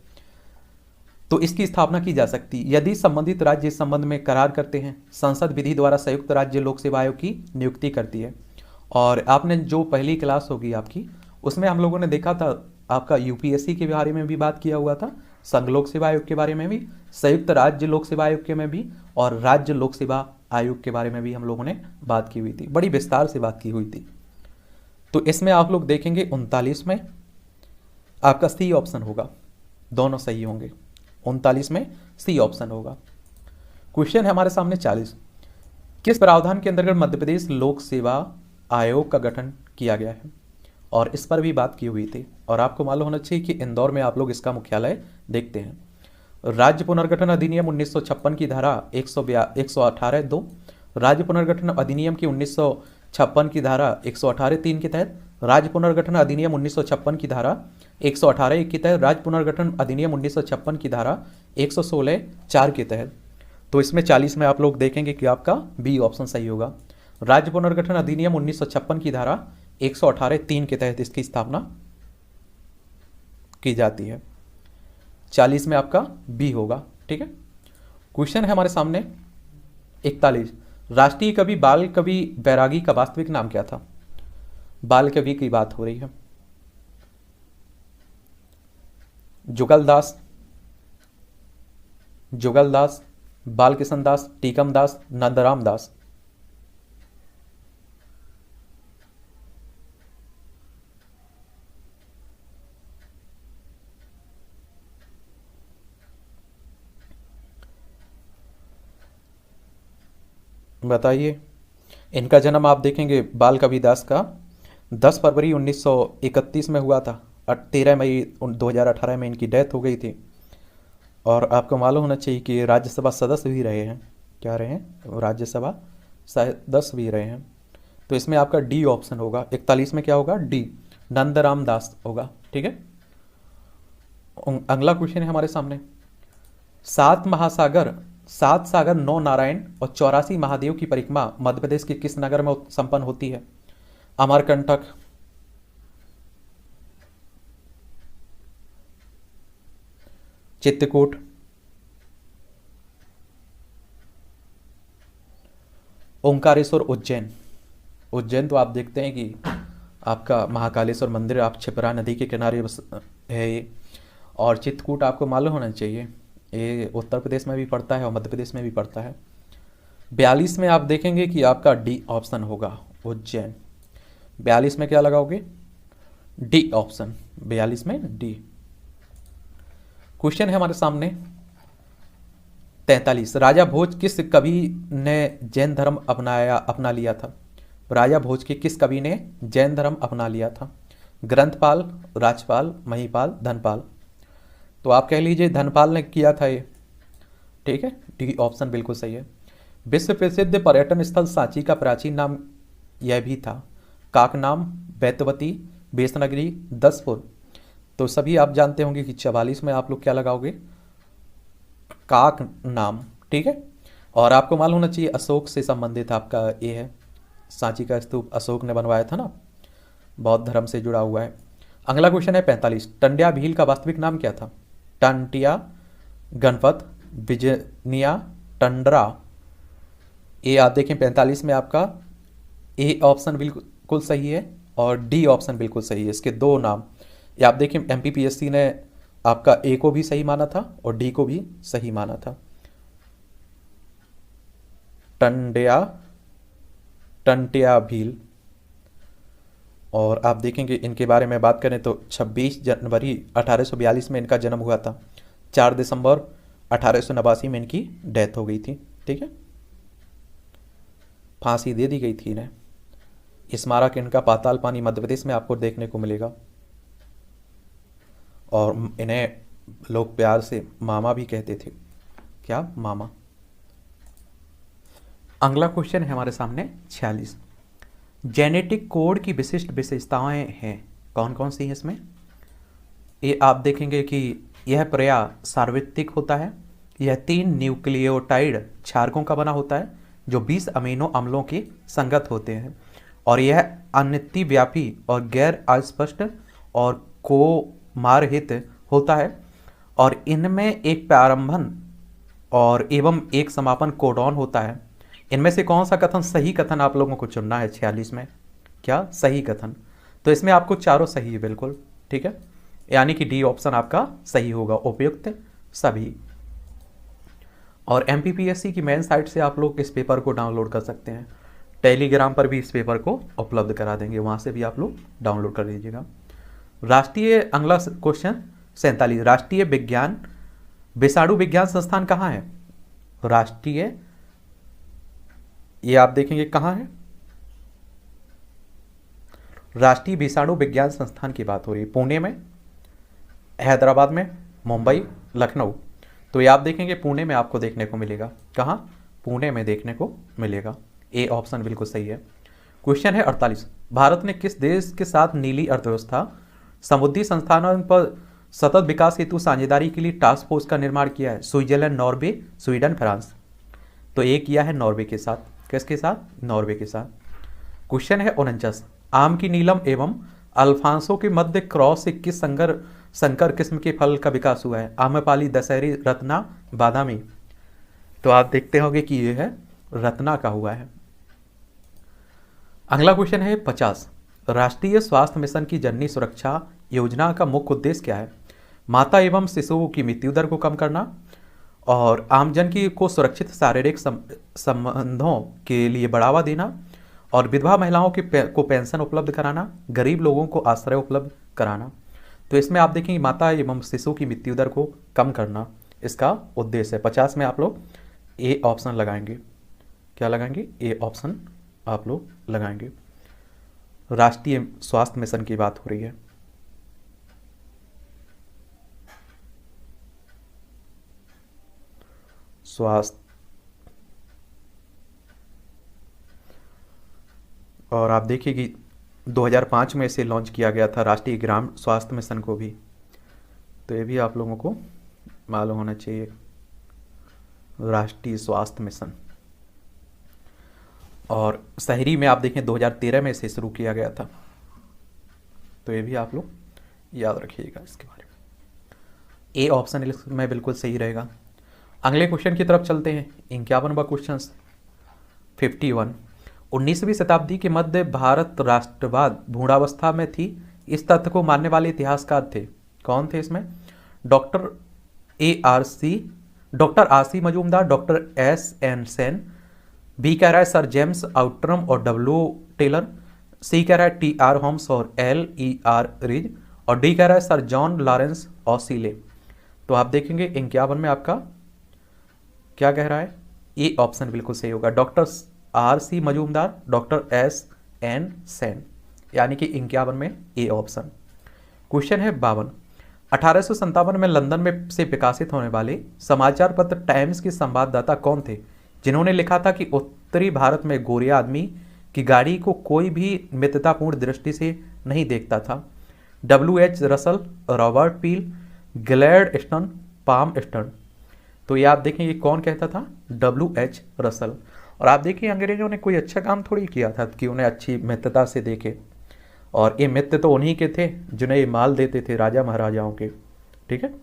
तो इसकी स्थापना की जा सकती है यदि संबंधित राज्य इस संबंध में करार करते हैं। संसद विधि द्वारा संयुक्त राज्य लोक सेवा आयोग की नियुक्ति करती है। और आपने जो पहली क्लास होगी आपकी, उसमें हम लोगों ने देखा था, आपका UPSC के बारे में भी बात किया हुआ था, संघ लोक सेवा आयोग के बारे में भी, संयुक्त राज्य लोक सेवा आयोग के में भी, और राज्य लोक सेवा आयोग के बारे में भी हम लोगों ने बात की हुई थी, बड़ी विस्तार से बात की हुई थी। तो इसमें आप लोग देखेंगे 39 में आपका सी ऑप्शन होगा, दोनों सही होंगे। 39 में सी ऑप्शन होगा। क्वेश्चन है हमारे सामने 40। किस प्रावधान के अंतर्गत मध्य प्रदेश लोक सेवा आयोग का गठन किया गया है, और इस पर भी बात की हुई थी। और आपको मालूम होना चाहिए कि इंदौर में आप लोग इसका मुख्यालय देखते हैं। राज्य पुनर्गठन अधिनियम 1956 की धारा 118(2), राज्य पुनर्गठन अधिनियम की 1956 की धारा 118(3) के तहत, राज्य पुनर्गठन अधिनियम 1956 की धारा 118(1) के तहत, राज्य पुनर्गठन अधिनियम 1956 की धारा 116(4) के तहत। तो इसमें 40 में आप लोग देखेंगे कि आपका बी ऑप्शन सही होगा। राज्य पुनर्गठन अधिनियम 1956 की धारा 118(3) के तहत इसकी स्थापना की जाती है। 40 में आपका बी होगा। ठीक है, क्वेश्चन है हमारे सामने 41। राष्ट्रीय कवि बाल कवि बैरागी का वास्तविक नाम क्या था। बाल कवि की बात हो रही है। जुगलदास, जुगलदास, बालकिशन दास, टीकम दास, नंदराम दास। बताइए। इनका जन्म आप देखेंगे बाल कविदास का 10 फरवरी 1931 में हुआ था। 13 मई 2018 में इनकी डेथ हो गई थी। और आपको मालूम होना चाहिए कि राज्यसभा सदस्य भी रहे हैं। क्या रहे हैं, राज्यसभा सदस्य भी रहे हैं। तो इसमें आपका डी ऑप्शन होगा। 41 में क्या होगा, डी, नंदराम दास होगा। ठीक है, अगला क्वेश्चन है हमारे सामने। 7 सागर 9 नारायण और 84 महादेव की परिक्रमा मध्य प्रदेश के किस नगर में संपन्न होती है। अमरकंटक, चित्रकूट, ओंकारेश्वर, उज्जैन। उज्जैन तो आप देखते हैं कि आपका महाकालेश्वर मंदिर आप छिपरा नदी के किनारे है ये। और चित्रकूट आपको मालूम होना चाहिए, ये उत्तर प्रदेश में भी पड़ता है और मध्य प्रदेश में भी पड़ता है। 42 में आप देखेंगे कि आपका डी ऑप्शन होगा, उज्जैन। 42 में क्या लगाओगे, डी ऑप्शन, 42 में डी। क्वेश्चन है हमारे सामने 43 राजा भोज किस कवि ने जैन धर्म अपना लिया था? राजा भोज के किस कवि ने जैन धर्म अपना लिया था? ग्रंथपाल, राजपाल, महीपाल, धनपाल। तो आप कह लीजिए धनपाल ने किया था ये। ठीक है, डी ऑप्शन बिल्कुल सही है। विश्व प्रसिद्ध पर्यटन स्थल सांची का प्राचीन नाम यह भी था। काकनाम, बैतवती, बेसनगरी, दसपुर। तो सभी आप जानते होंगे कि 44 में आप लोग क्या लगाओगे? काक नाम। ठीक है, और आपको मालूम होना चाहिए अशोक से संबंधित आपका ये है, सांची का स्तूप अशोक ने बनवाया था ना, बौद्ध धर्म से जुड़ा हुआ है। अगला क्वेश्चन है 45 टंड्या भील का वास्तविक नाम क्या था? टंटिया, गणपत, बिजनिया, टंडरा। ये आप देखें 45 में आपका ए ऑप्शन बिल्कुल सही है और डी ऑप्शन बिल्कुल सही है। इसके दो नाम ये आप देखें, एमपीपीएससी ने आपका ए को भी सही माना था और डी को भी सही माना था। टंटिया भील। और आप देखेंगे इनके बारे में बात करें तो 26 जनवरी 1842 में इनका जन्म हुआ था। 4 दिसंबर 1889 में इनकी डेथ हो गई थी। ठीक है, फांसी दे दी गई थी इन्हें। स्मारक इनका पाताल पानी मध्य प्रदेश में आपको देखने को मिलेगा और इन्हें लोग प्यार से मामा भी कहते थे। क्या? मामा। अगला क्वेश्चन है हमारे सामने 46 जेनेटिक कोड की विशिष्ट विशेषताएं हैं, कौन कौन सी हैं इसमें? ये आप देखेंगे कि यह पर्याय सार्वत्रिक होता है, यह 3 न्यूक्लियोटाइड क्षारकों का बना होता है जो 20 अमीनो अम्लों के संगत होते हैं, और यह अनित्यव्यापी और गैर अस्पष्ट और कोमारहित होता है, और इनमें एक प्रारंभन और एवं एक समापन कोडॉन होता है। इनमें से कौन सा कथन सही कथन आप लोगों को चुनना है 46 में? क्या? सही कथन। तो इसमें आपको चारों सही है बिल्कुल। ठीक है, यानी कि डी ऑप्शन आपका सही होगा, उपयुक्त सभी। और एमपीपीएससी की मेन साइट से आप लोग इस पेपर को डाउनलोड कर सकते हैं। टेलीग्राम पर भी इस पेपर को उपलब्ध करा देंगे, वहाँ से भी आप लोग डाउनलोड कर लीजिएगा। राष्ट्रीय अगला क्वेश्चन 47 राष्ट्रीय विषाणु विज्ञान संस्थान कहाँ है? राष्ट्रीय, ये आप देखेंगे कहाँ है? राष्ट्रीय विषाणु विज्ञान संस्थान की बात हो रही है। पुणे में, हैदराबाद में, मुंबई, लखनऊ। तो ये आप देखेंगे पुणे में आपको देखने को मिलेगा। कहाँ? पुणे में देखने को मिलेगा। ए ऑप्शन बिल्कुल सही है। क्वेश्चन है 48 भारत ने किस देश के साथ नीली अर्थव्यवस्था समुद्री संस्थानों पर सतत विकास हेतु साझेदारी के लिए टास्क फोर्स का निर्माण किया है? Switzerland, Norway, Sweden, France. तो ये किया है नॉर्वे के साथ। किसके साथ? नॉर्वे के साथ। क्वेश्चन है 49 आम की नीलम एवं अल्फांसो के मध्य क्रॉस से किस संकर किस्म के फल का विकास हुआ है? आम्रपाली, दशहरी, रत्ना, बादामी। तो आप देखते होंगे कि यह है रत्ना का हुआ है। अगला क्वेश्चन है 50 राष्ट्रीय स्वास्थ्य मिशन की जननी सुरक्षा योजना का मुख्य उद्देश्य क्या है? माता एवं शिशुओं की मृत्यु दर को कम करना और आमजन को सुरक्षित शारीरिक संबंधों के लिए बढ़ावा देना और विधवा महिलाओं को पेंशन उपलब्ध कराना, गरीब लोगों को आश्रय उपलब्ध कराना। तो इसमें आप देखेंगे माता एवं शिशु की मृत्यु दर को कम करना इसका उद्देश्य है। 50 में आप लोग ए ऑप्शन लगाएंगे। क्या लगाएंगे? ए ऑप्शन आप लोग लगाएंगे। राष्ट्रीय स्वास्थ्य मिशन की बात हो रही है। स्वास्थ्य, और आप देखिए कि 2005 में इसे लॉन्च किया गया था, राष्ट्रीय ग्राम स्वास्थ्य मिशन को भी। तो ये भी आप लोगों को मालूम होना चाहिए, राष्ट्रीय स्वास्थ्य मिशन। और शहरी में आप देखें 2013 में इसे शुरू किया गया था। तो ये भी आप लोग याद रखिएगा इसके बारे में। ए ऑप्शन में बिल्कुल सही रहेगा। अगले क्वेश्चन की तरफ चलते हैं। 51वां क्वेश्चन 51 19वीं शताब्दी के मध्य भारत राष्ट्रवाद भूणावस्था में थी, इस तथ्य को मानने वाले इतिहासकार थे। कौन थे इसमें? Doctor R C Majumdar, doctor S N Sen, B कह रहा है सर जेम्स आउटरम और डब्ल्यू टेलर, सी कह रहा है टी आर होम्स और एल ई आर रिज, और डी कह रहा है सर जॉन लॉरेंस ऑसिले। तो आप देखेंगे 51 में आपका क्या कह रहा है? ए ऑप्शन बिल्कुल सही होगा। Doctor R C Majumdar, doctor S N Sen, यानी कि 51 में ए ऑप्शन। क्वेश्चन है 52। 1857 में लंदन में से प्रकाशित होने वाले समाचार पत्र टाइम्स के संवाददाता कौन थे जिन्होंने लिखा था कि उत्तरी भारत में गोरे आदमी की गाड़ी को कोई भी मित्रतापूर्ण दृष्टि से नहीं देखता था? W H रसल, रॉबर्ट पील, ग्लैडस्टोन, पामस्टन। तो ये आप देखेंगे कौन कहता था? W H Russell. और आप देखिए अंग्रेजों ने कोई अच्छा काम थोड़ी किया था कि उन्हें अच्छी मित्रता से देखे, और ये मित्र तो उन्हीं के थे जिन्हें ये माल देते थे राजा महाराजाओं के। ठीक है,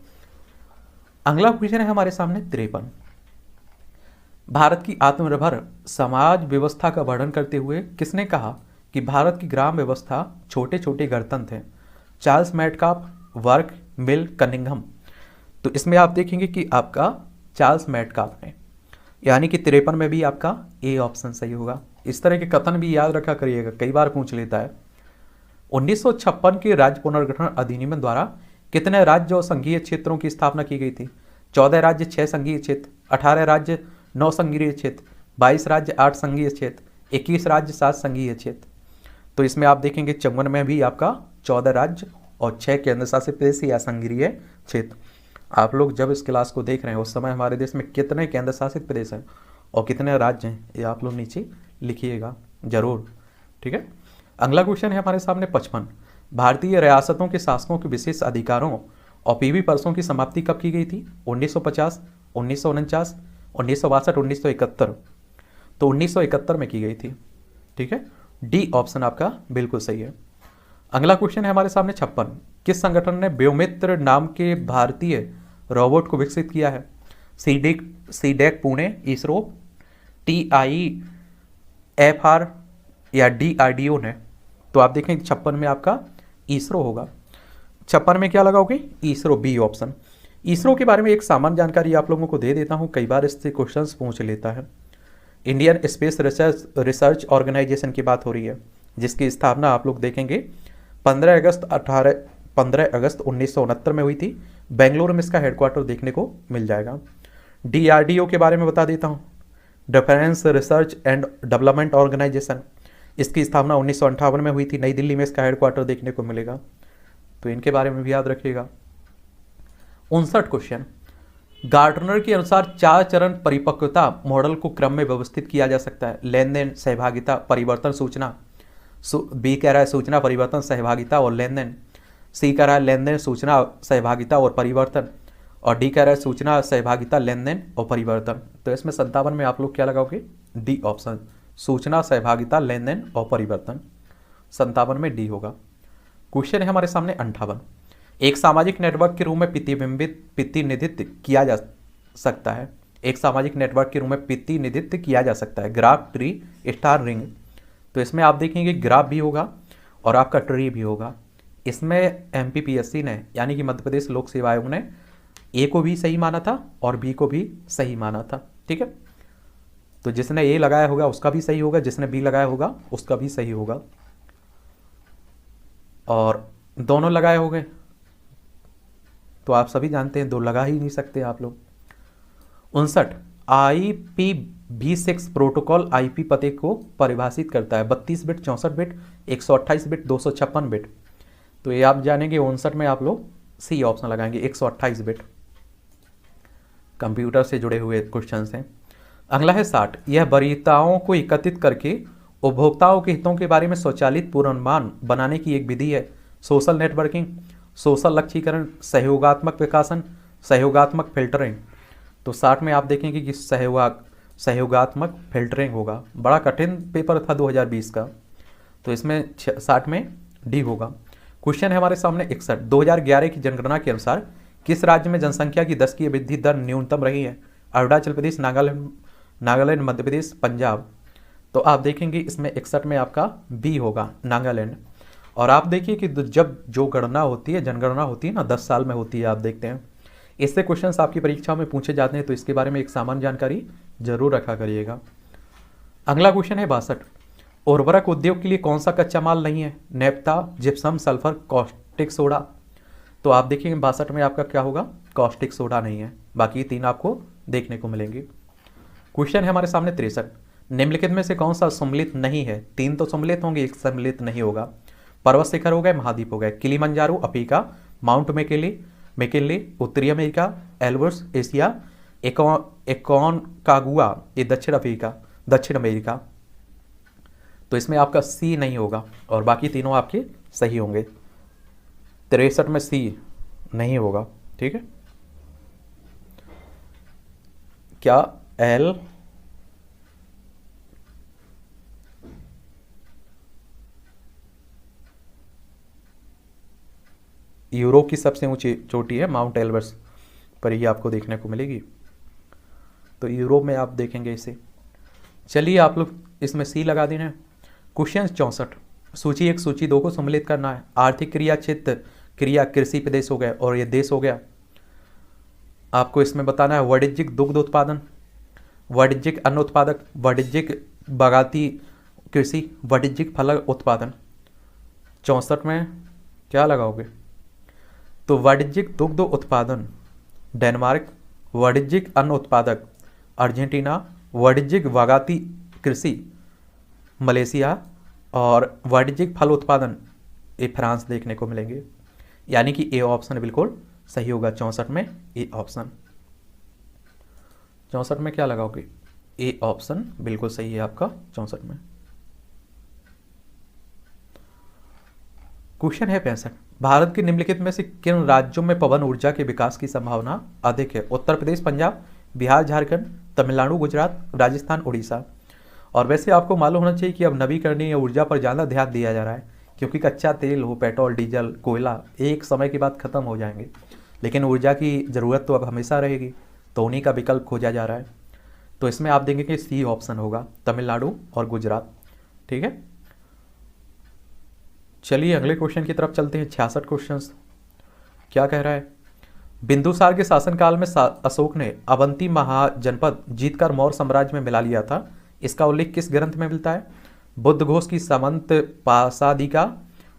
अगला क्वेश्चन है हमारे सामने 53। भारत की आत्मनिर्भर समाज व्यवस्था का वर्णन करते हुए किसने कहा कि भारत की ग्राम व्यवस्था छोटे छोटे गणतंत्र हैं? चार्ल्स मेटकाफ, वर्क, मिल, कनिंघम। तो इसमें आप देखेंगे कि आपका चार्ल्स मेटकाफ ने, यानी कि 53 में भी आपका ए ऑप्शन सही होगा। इस तरह के कथन भी याद रखा करिएगा, कई बार पूछ लेता है। 1956 के राज्य पुनर्गठन अधिनियम द्वारा कितने राज्य और संघीय क्षेत्रों की स्थापना की गई थी? 14 राज्य 6 संघीय क्षेत्र, 18 राज्य 9 संघीय क्षेत्र, 22 राज्य 8 संघीय क्षेत्र, 21 राज्य 7 संघीय क्षेत्र। तो इसमें आप देखेंगे 54 में भी आपका 14 राज्य और 6 केंद्र शासित प्रदेश या संघीय क्षेत्र। आप लोग जब इस क्लास को देख रहे हैं उस समय हमारे देश में कितने केंद्र शासित प्रदेश हैं और कितने राज्य हैं, ये आप लोग नीचे लिखिएगा जरूर। ठीक है, अगला क्वेश्चन है हमारे सामने 55। भारतीय रियासतों के शासकों के विशेष अधिकारों और पीवी पर्सों की समाप्ति कब की गई थी? 1950, 1949, 1962, 1971। तो 1971 में की गई थी। ठीक है, डी ऑप्शन आपका बिल्कुल सही है। अगला क्वेश्चन है हमारे सामने 56। किस संगठन ने व्योमित्र नाम के भारतीय रोबोट को विकसित किया है? सीडेक पुणे, इसरो, TIFR या DRDO ने? तो आप देखें 56 में आपका इसरो होगा। 56 में क्या लगाओगे? ISRO, B option. इसरो के बारे में एक सामान्य जानकारी आप लोगों को दे देता हूं, कई बार इससे क्वेश्चंस पूछ लेता है। इंडियन स्पेस रिसर्च ऑर्गेनाइजेशन की बात हो रही है, जिसकी स्थापना आप लोग देखेंगे 15 अगस्त 1969 में हुई थी। बेंगलुरु में इसका हेडक्वार्टर देखने को मिल जाएगा। DRDO के बारे में बता देता हूँ, defence research and development organisation. इसकी स्थापना 1958 में हुई थी, नई दिल्ली में इसका हेडक्वार्टर देखने को मिलेगा। तो इनके बारे में भी याद रखिएगा। 59 क्वेश्चन। गार्टनर के अनुसार 4 चरण परिपक्वता मॉडल को क्रम में व्यवस्थित किया जा सकता है? लेन देन, सहभागिता, परिवर्तन, सूचना। बी कह रहा है सूचना, परिवर्तन, सहभागिता और लेन देन। सी कह रहा है लेन देन, सूचना, सहभागिता और परिवर्तन। और डी कह रहा है सूचना, सहभागिता, लेन देन और परिवर्तन। तो इसमें 57 में आप लोग क्या लगाओगे? डी ऑप्शन, सूचना, सहभागिता, लेन देन और परिवर्तन। 57 में डी होगा। क्वेश्चन है हमारे सामने 58। एक सामाजिक नेटवर्क के रूप में प्रतिनिधित्व किया जा सकता है? एक सामाजिक नेटवर्क के रूप में प्रतिनिधित्व किया जा सकता है ग्राफ, ट्री, स्टार, रिंग। तो इसमें आप देखेंगे ग्राफ भी होगा और आपका ट्री भी होगा। इसमें MPPSC ने, यानी कि मध्य प्रदेश लोक सेवा आयोग ने, ए को भी सही माना था और बी को भी सही माना था। ठीक है, तो जिसने ए लगाया होगा उसका भी सही होगा, जिसने बी लगाया होगा उसका भी सही होगा, और दोनों लगाए होंगे तो आप सभी जानते हैं 2 लगा ही नहीं सकते आप लोग। 59। IPv6 प्रोटोकॉल IP पते को परिभाषित करता है? 32 बिट, 64 बिट, 128 बिट, 256 बिट। तो ये आप जानेंगे 59 में आप लोग सी ऑप्शन लगाएंगे, 128 बिट। कंप्यूटर से जुड़े हुए क्वेश्चन हैं। अगला है 60। यह वरीयताओं को एकत्रित करके उपभोक्ताओं के हितों के बारे में स्वचालित पूर्वानुमान बनाने की एक विधि है? सोशल नेटवर्किंग, सोशल लक्ष्यीकरण, सहयोगात्मक विकासन, सहयोगात्मक फिल्टरिंग। तो 60 में आप देखेंगे कि सहयोगात्मक फिल्टरिंग होगा। बड़ा कठिन पेपर था 2020 का, तो इसमें 60 में डी होगा। क्वेश्चन है हमारे सामने 61। 2011 की जनगणना के अनुसार किस राज्य में जनसंख्या की 10 की वृद्धि दर न्यूनतम रही है? अरुणाचल प्रदेश, नागालैंड, मध्य प्रदेश, पंजाब। तो आप देखेंगे इसमें 61 में आपका बी होगा, नागालैंड। और आप देखिए कि जब जो गणना होती है, जनगणना होती है ना, 10 साल में होती है, आप देखते हैं इससे क्वेश्चंस आपकी परीक्षा में पूछे जाते हैं, तो इसके बारे में एक सामान्य जानकारी जरूर रखा करिएगा। अगला क्वेश्चन है 62। उर्वरक उद्योग के लिए कौन सा कच्चा माल नहीं है? Naphtha, gypsum, sulphur, caustic soda. तो आप देखिए 62 में आपका क्या होगा? कॉस्टिक सोडा नहीं है, बाकी 3 आपको देखने को मिलेंगे। क्वेश्चन है हमारे सामने 63, निम्नलिखित में से कौन सा सम्मिलित नहीं है? 3 तो सम्मिलित होंगे, एक सम्मिलित नहीं होगा। पर्वत शिखर हो गए, महाद्वीप हो गए। किलिमंजारो अफ्रीका, माउंट मैकिनले उत्तरी अमेरिका, एल्ब्रस एशिया, एकोनकागुआ ये दक्षिण अमेरिका। तो इसमें आपका सी नहीं होगा और बाकी तीनों आपके सही होंगे। 63 में सी नहीं होगा, ठीक है। क्या एल यूरोप की सबसे ऊंची चोटी है माउंट एल्ब्रस पर, ही आपको देखने को मिलेगी। तो यूरोप में आप देखेंगे इसे। चलिए आप लोग इसमें सी लगा देना। क्वेश्चन 64, सूची 1 सूची 2 को सम्मिलित करना है। आर्थिक क्रिया क्षेत्र क्रिया कृषि प्रदेश हो गया और ये देश हो गया। आपको इसमें बताना है वाणिज्यिक दुग्ध उत्पादन, वाणिज्यिक अन्न उत्पादक, वाणिज्यिक बागाती कृषि, वाणिज्यिक फल उत्पादन। 64 में क्या लगाओगे? तो वाणिज्यिक दुग्ध उत्पादन डेनमार्क, वाणिज्यिक अन्न उत्पादक अर्जेंटीना, वाणिज्यिक बागाती कृषि मलेशिया और वाणिज्यिक फल उत्पादन ये फ्रांस देखने को मिलेंगे। यानी कि ए ऑप्शन बिल्कुल सही होगा 64 में, ए ऑप्शन। 64 में क्या लगाओगे? ए ऑप्शन बिल्कुल सही है आपका 64 में। क्वेश्चन है 65, भारत के निम्नलिखित में से किन राज्यों में पवन ऊर्जा के विकास की संभावना अधिक है? उत्तर प्रदेश, पंजाब, बिहार, झारखंड, तमिलनाडु, गुजरात, राजस्थान, उड़ीसा। और वैसे आपको मालूम होना चाहिए कि अब नवीकरणीय ऊर्जा पर ज़्यादा ध्यान दिया जा रहा है, क्योंकि कच्चा तेल हो, पेट्रोल, डीजल, कोयला एक समय के बाद खत्म हो जाएंगे, लेकिन ऊर्जा की ज़रूरत तो अब हमेशा रहेगी, तो उन्हीं का विकल्प खोजा जा रहा है। तो इसमें आप देखेंगे कि सी ऑप्शन होगा, तमिलनाडु और गुजरात, ठीक है। चलिए अगले क्वेश्चन की तरफ चलते हैं। 66 क्वेश्चन क्या कह रहा है? बिंदुसार के शासनकाल में अशोक ने अवंती महाजनपद जीतकर मौर्य साम्राज्य में मिला लिया था। इसका उल्लेख किस ग्रंथ में मिलता है? बुद्ध घोष की समंत पासादिका,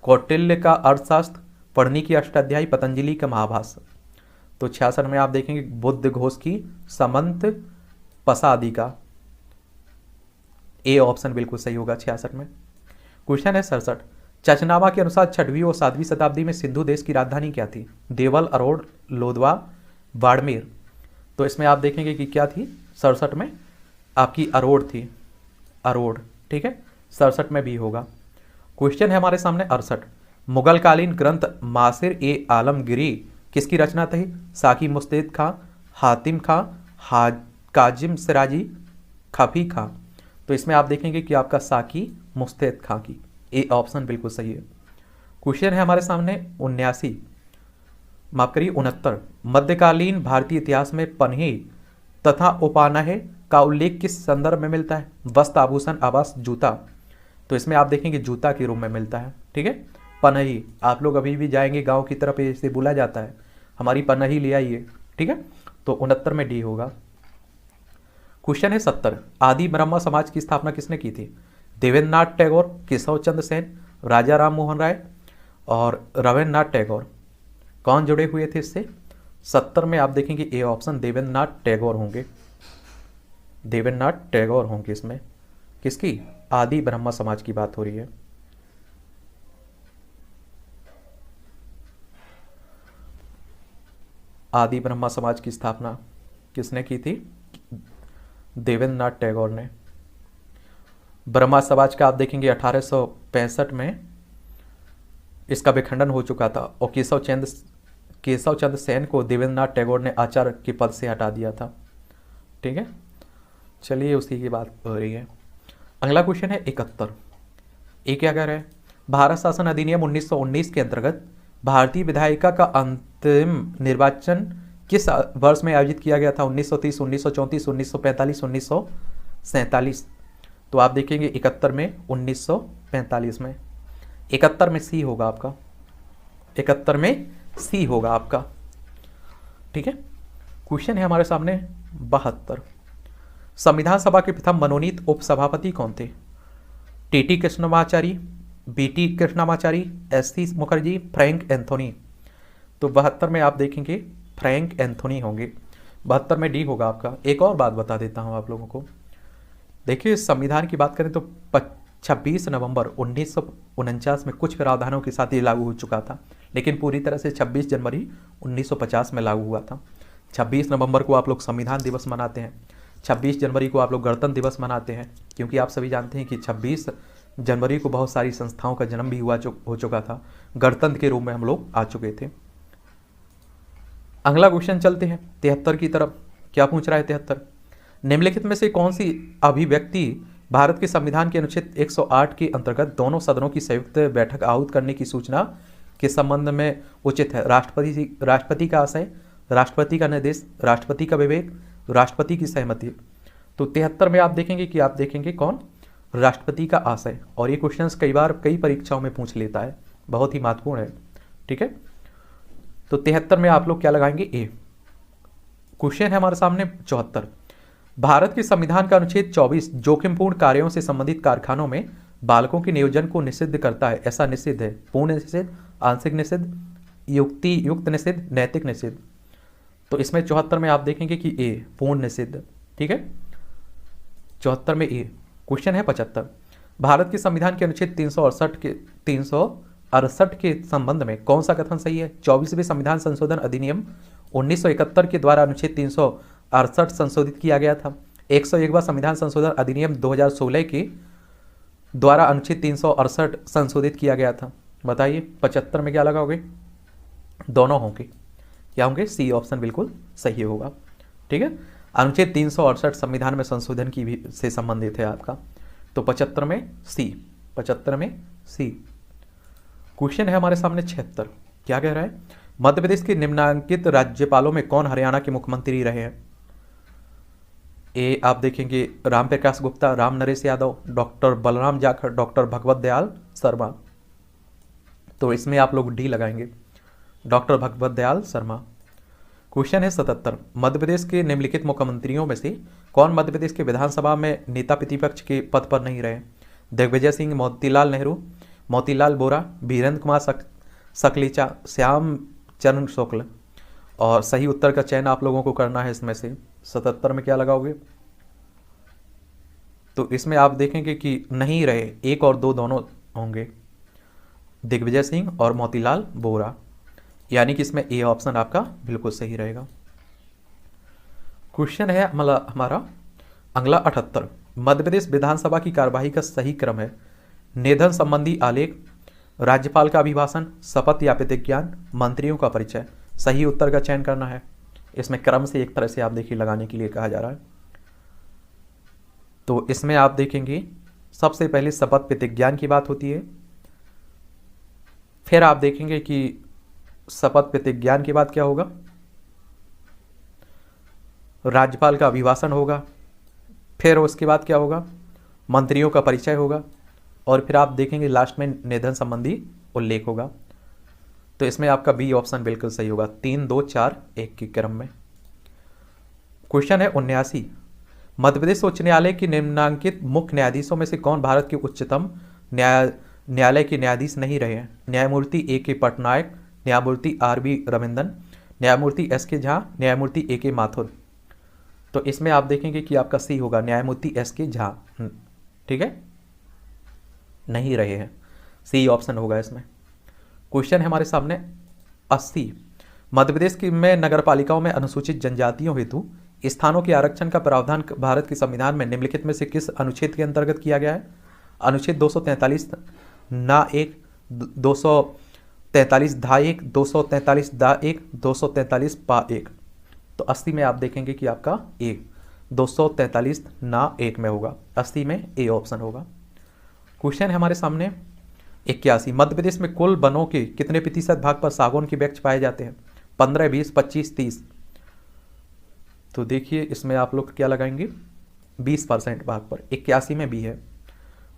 कौटिल्य का अर्थशास्त्र, पढ़नी की अष्टाध्यायी, पतंजलि का महाभाष्य। तो 66 में आप देखेंगे बुद्ध घोष की समंत पासादिका, ए ऑप्शन बिल्कुल सही होगा 66 में। क्वेश्चन है 67, चचनामा के अनुसार 6वीं और 7वीं शताब्दी में सिंधु देश की राजधानी क्या थी? देवल, अरोड़, लोधवा, बाड़मेर। तो इसमें आप देखेंगे कि क्या थी? 67 में आपकी अरोड़ थी, अरोड़, ठीक है। 67 में भी होगा। क्वेश्चन है हमारे सामने 68, मुगल कालीन ग्रंथ मासिर ए आलमगिरी किसकी रचना थी? साकी मुस्तैद खां, हातिम खां, काजिम सिराजी, खफी खां। तो इसमें आप देखेंगे कि आपका साकी मुस्तैद खां की, ए ऑप्शन बिल्कुल सही है। क्वेश्चन है हमारे सामने 69, मध्यकालीन भारतीय इतिहास में पन्ही तथा उपानहे का उल्लेख किस संदर्भ में मिलता है? वस्त्र, आभूषण, आवास, जूता। तो इसमें आप देखेंगे जूता के रूप में मिलता है, ठीक है। पनही, आप लोग अभी भी जाएंगे गांव की तरफ, इसे बोला जाता है हमारी पनही ले आइए, ठीक है। तो 69 में डी होगा। क्वेश्चन है 70, आदि ब्रह्म समाज की स्थापना किसने की थी? देवेंद्रनाथ टैगोर, केशव चंद्र सेन, राजा राम मोहन राय और रविन्द्रनाथ टैगोर। कौन जुड़े हुए थे इससे? 70 में आप देखेंगे ए ऑप्शन देवेंद्रनाथ टैगोर होंगे, देवेंद्रनाथ टैगोर होंगे इसमें। किसकी? आदि ब्रह्म समाज की बात हो रही है। आदि ब्रह्म समाज की स्थापना किसने की थी? देवेंद्रनाथ टैगोर ने। ब्रह्मा समाज का आप देखेंगे 1865 में इसका विखंडन हो चुका था और केशव चंद्र सेन को देवेंद्रनाथ टैगोर ने आचार्य के पद से हटा दिया था, ठीक है। चलिए उसी की बात हो रही है। अगला क्वेश्चन है 71, ये क्या कह रहा है? भारत शासन अधिनियम 1919 के अंतर्गत भारतीय विधायिका का अंतिम निर्वाचन किस वर्ष में आयोजित किया गया था? 1930, 1934, 1945, 1947। तो आप देखेंगे 71 में, 1945 में। 71 में सी होगा आपका, 71 में सी होगा आपका, ठीक है। क्वेश्चन है हमारे सामने 72, संविधान सभा के प्रथम मनोनीत उपसभापति कौन थे? TT Krishnamachari, BT Krishnamachari, SC Mukherjee, Frank Anthony. तो 72 में आप देखेंगे फ्रैंक एंथोनी होंगे। 72 में डी होगा आपका। एक और बात बता देता हूँ आप लोगों को, देखिए संविधान की बात करें तो 26 नवंबर 1949 में कुछ प्रावधानों के साथ ये लागू हो चुका था, लेकिन पूरी तरह से 26 जनवरी 1950 में लागू हुआ था। 26 नवंबर को आप लोग संविधान दिवस मनाते हैं, 26 जनवरी को आप लोग गणतंत्र दिवस मनाते हैं, क्योंकि आप सभी जानते हैं कि 26 जनवरी को बहुत सारी संस्थाओं का जन्म भी हो चुका था, गणतंत्र के रूप में हम लोग आ चुके थे। अगला क्वेश्चन चलते हैं 73 की तरफ। क्या पूछ रहा है 73? निम्नलिखित में से कौन सी अभिव्यक्ति भारत के संविधान के अनुच्छेद 108 के अंतर्गत दोनों सदनों की संयुक्त बैठक आहूत करने की सूचना के संबंध में उचित है? राष्ट्रपति का आशय, राष्ट्रपति का निर्देश, राष्ट्रपति का विवेक, राष्ट्रपति की सहमति। तो 73 में आप देखेंगे कि आप देखेंगे कौन? राष्ट्रपति का आशय। और ये क्वेश्चंस कई बार कई परीक्षाओं में पूछ लेता है, बहुत ही महत्वपूर्ण है। ठीक है, तो 73 में आप लोग क्या लगाएंगे? ए। क्वेश्चन है हमारे सामने 74। भारत के संविधान का अनुच्छेद 24 जोखिमपूर्ण कार्यों से संबंधित कारखानों में बालकों के नियोजन को निषिद्ध करता है। ऐसा निषिद्ध है? पूर्ण निषिद्ध, आंशिक निषिद्ध, युक्त निषिद्ध, नैतिक निषिद्ध। तो इसमें 74 में आप देखेंगे कि ए, पूर्ण निषिद्ध। ठीक है, 74 में ए। क्वेश्चन है 75। भारत के संविधान के अनुच्छेद 368 के संबंध में कौन सा कथन सही है? 24वें संविधान संशोधन अधिनियम 1971 के द्वारा अनुच्छेद 368 संशोधित किया गया था। 101वां संविधान संशोधन अधिनियम 2016 के द्वारा अनुच्छेद 368 संशोधित किया गया था। बताइए 75 में क्या लगाओगे? दोनों होंगे। क्या होंगे? सी ऑप्शन बिल्कुल सही होगा। ठीक है, अनुच्छेद 368 संविधान में संशोधन की भी से संबंधित है आपका। तो 75 में सी, 75 में सी। क्वेश्चन है हमारे सामने 76। क्या कह रहा है? मध्य प्रदेश के निम्नांकित राज्यपालों में कौन हरियाणा के मुख्यमंत्री रहे हैं? ए आप देखेंगे राम प्रकाश गुप्ता, राम नरेश यादव, डॉक्टर बलराम जाखड़, डॉक्टर भगवत दयाल शर्मा। तो इसमें आप लोग डी लगाएंगे, डॉक्टर भगवत दयाल शर्मा। क्वेश्चन है 77। मध्य प्रदेश के निम्नलिखित मुख्यमंत्रियों में से कौन मध्य प्रदेश के विधानसभा में नेता प्रतिपक्ष के पद पर नहीं रहे? दिग्विजय सिंह, मोतीलाल नेहरू, मोतीलाल बोरा, वीरेंद्र कुमार सकलेचा, श्याम चरण शुक्ल। और सही उत्तर का चयन आप लोगों को करना है इसमें से। 77 में क्या लगाओगे? तो इसमें आप देखेंगे कि नहीं रहे, 1 और 2 दोनों होंगे, दिग्विजय सिंह और मोतीलाल बोरा, यानी कि इसमें ए ऑप्शन आपका बिल्कुल सही रहेगा। क्वेश्चन है हमारा अगला 78। मध्य प्रदेश विधानसभा की कार्यवाही का सही क्रम है? निधन संबंधी आलेख, राज्यपाल का अभिभाषण, शपथ या प्रतिज्ञान, मंत्रियों का परिचय। सही उत्तर का चयन करना है। इसमें क्रम से एक तरह से आप देखिए लगाने के लिए कहा जा रहा है। तो इसमें आप देखेंगे सबसे पहले शपथ प्रतिज्ञान की बात होती है, फिर आप देखेंगे कि शपथ प्रतिज्ञान के बाद क्या होगा? राज्यपाल का अभिभाषण होगा, फिर उसके बाद क्या होगा? मंत्रियों का परिचय होगा, और फिर आप देखेंगे लास्ट में निधन संबंधी उल्लेख होगा। तो इसमें आपका बी ऑप्शन बिल्कुल सही होगा, 3, 2, 4, 1 के क्रम में। क्वेश्चन है 79। मध्य प्रदेश उच्च न्यायालय के निम्नांकित मुख्य न्यायाधीशों में से कौन भारत के उच्चतम न्यायालय के न्यायाधीश नहीं रहे हैं? न्यायमूर्ति A.K. पटनायक, न्यायमूर्ति R.B. रविंदन, न्यायमूर्ति S.K. झा, न्यायमूर्ति A.K. माथुर। तो इसमें आप देखेंगे कि आपका सी होगा, न्यायमूर्ति S.K. झा। ठीक है, नहीं रहे हैं, सी ऑप्शन होगा इसमें। क्वेश्चन है हमारे सामने 80। मध्य प्रदेश की में नगर पालिकाओं में अनुसूचित जनजातियों हेतु स्थानों के आरक्षण का प्रावधान भारत के संविधान में निम्नलिखित में से किस अनुच्छेद के अंतर्गत किया गया है? अनुच्छेद 243 ना 1, 243 धा 1, 243 दा 1, 243 पा 1। तो 80 में आप देखेंगे कि आपका ए 243 ना 1 में होगा, 80 में ए ऑप्शन होगा। क्वेश्चन है हमारे सामने 81। मध्य प्रदेश में कुल वनों के कितने प्रतिशत भाग पर सागौन के वृक्ष पाए जाते हैं? 15, 20, 25, 30। तो देखिए इसमें आप लोग क्या लगाएंगे? 20% भाग पर, 81 में भी है।